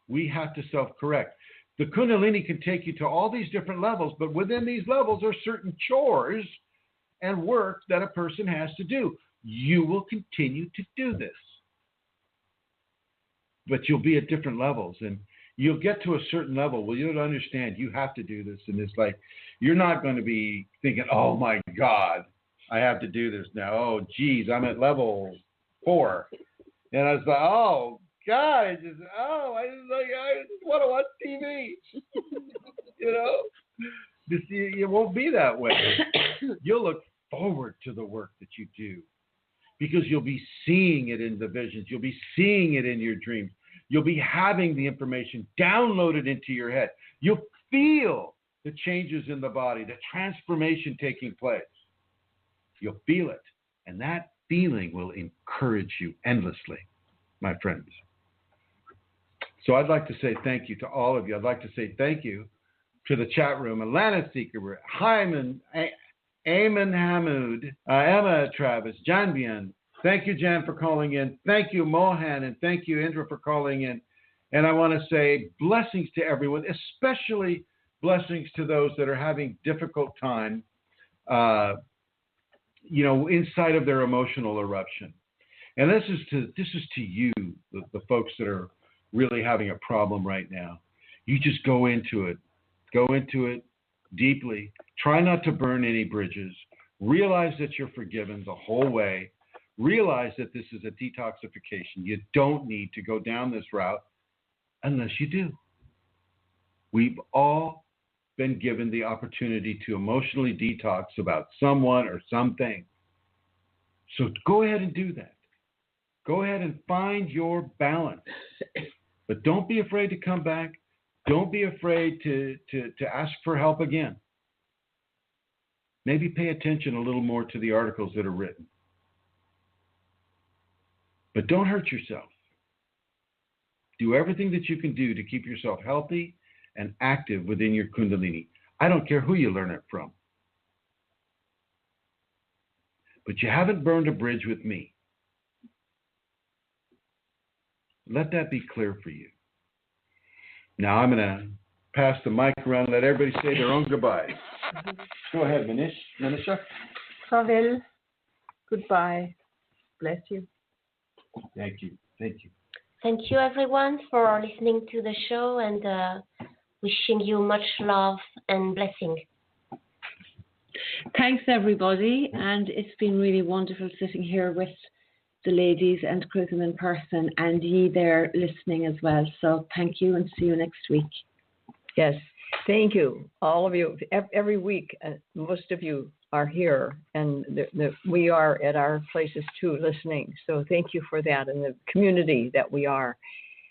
we have to self-correct. The Kundalini can take you to all these different levels, but within these levels are certain chores and work that a person has to do. You will continue to do this, but you'll be at different levels, and you'll get to a certain level where you'll understand you have to do this. And it's like, you're not going to be thinking, oh my God, I have to do this now. Oh, geez, I'm at level 4. And I was like, oh, God, I just want to watch TV. It won't be that way. You'll look forward to the work that you do because you'll be seeing it in the visions. You'll be seeing it in your dreams. You'll be having the information downloaded into your head. You'll feel the changes in the body, the transformation taking place. You'll feel it, and that feeling will encourage you endlessly, my friends. So I'd like to say thank you to all of you. I'd like to say thank you to the chat room. Alana Seeker, Hyman, Eamon Hamoud, Emma Travis, Jan Bien. Thank you, Jan, for calling in. Thank you, Mohan, and thank you, Indra, for calling in. And I want to say blessings to everyone, especially blessings to those that are having difficult time, inside of their emotional eruption. And this is to you, the folks that are really having a problem right now. You just go into it deeply. Try not to burn any bridges. Realize that you're forgiven the whole way. Realize that this is a detoxification. You don't need to go down this route unless you do. We've all been given the opportunity to emotionally detox about someone or something. So go ahead and do that. Go ahead and find your balance. But don't be afraid to come back. Don't be afraid to ask for help again. Maybe pay attention a little more to the articles that are written. But don't hurt yourself. Do everything that you can do to keep yourself healthy and active within your Kundalini. I don't care who you learn it from. But you haven't burned a bridge with me. Let that be clear for you. Now I'm going to pass the mic around and let everybody say their own goodbyes. Go ahead, Manisha. Farewell. Goodbye. Bless you. Thank you. Thank you. Thank you, everyone, for listening to the show, and wishing you much love and blessing. Thanks, everybody, and it's been really wonderful sitting here with the ladies and Chrism in person, and ye there listening as well. So thank you, and see you next week. Yes, thank you, all of you. Every week, most of you are here, and we are at our places too, listening. So thank you for that, and the community that we are,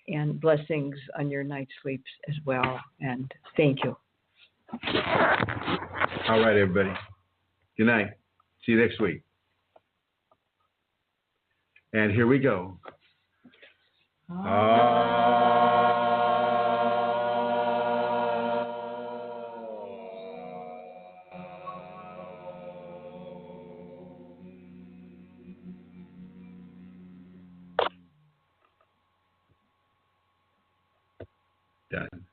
and blessings on your night sleeps as well. And thank you. All right, everybody. Good night. See you next week. And here we go. Done.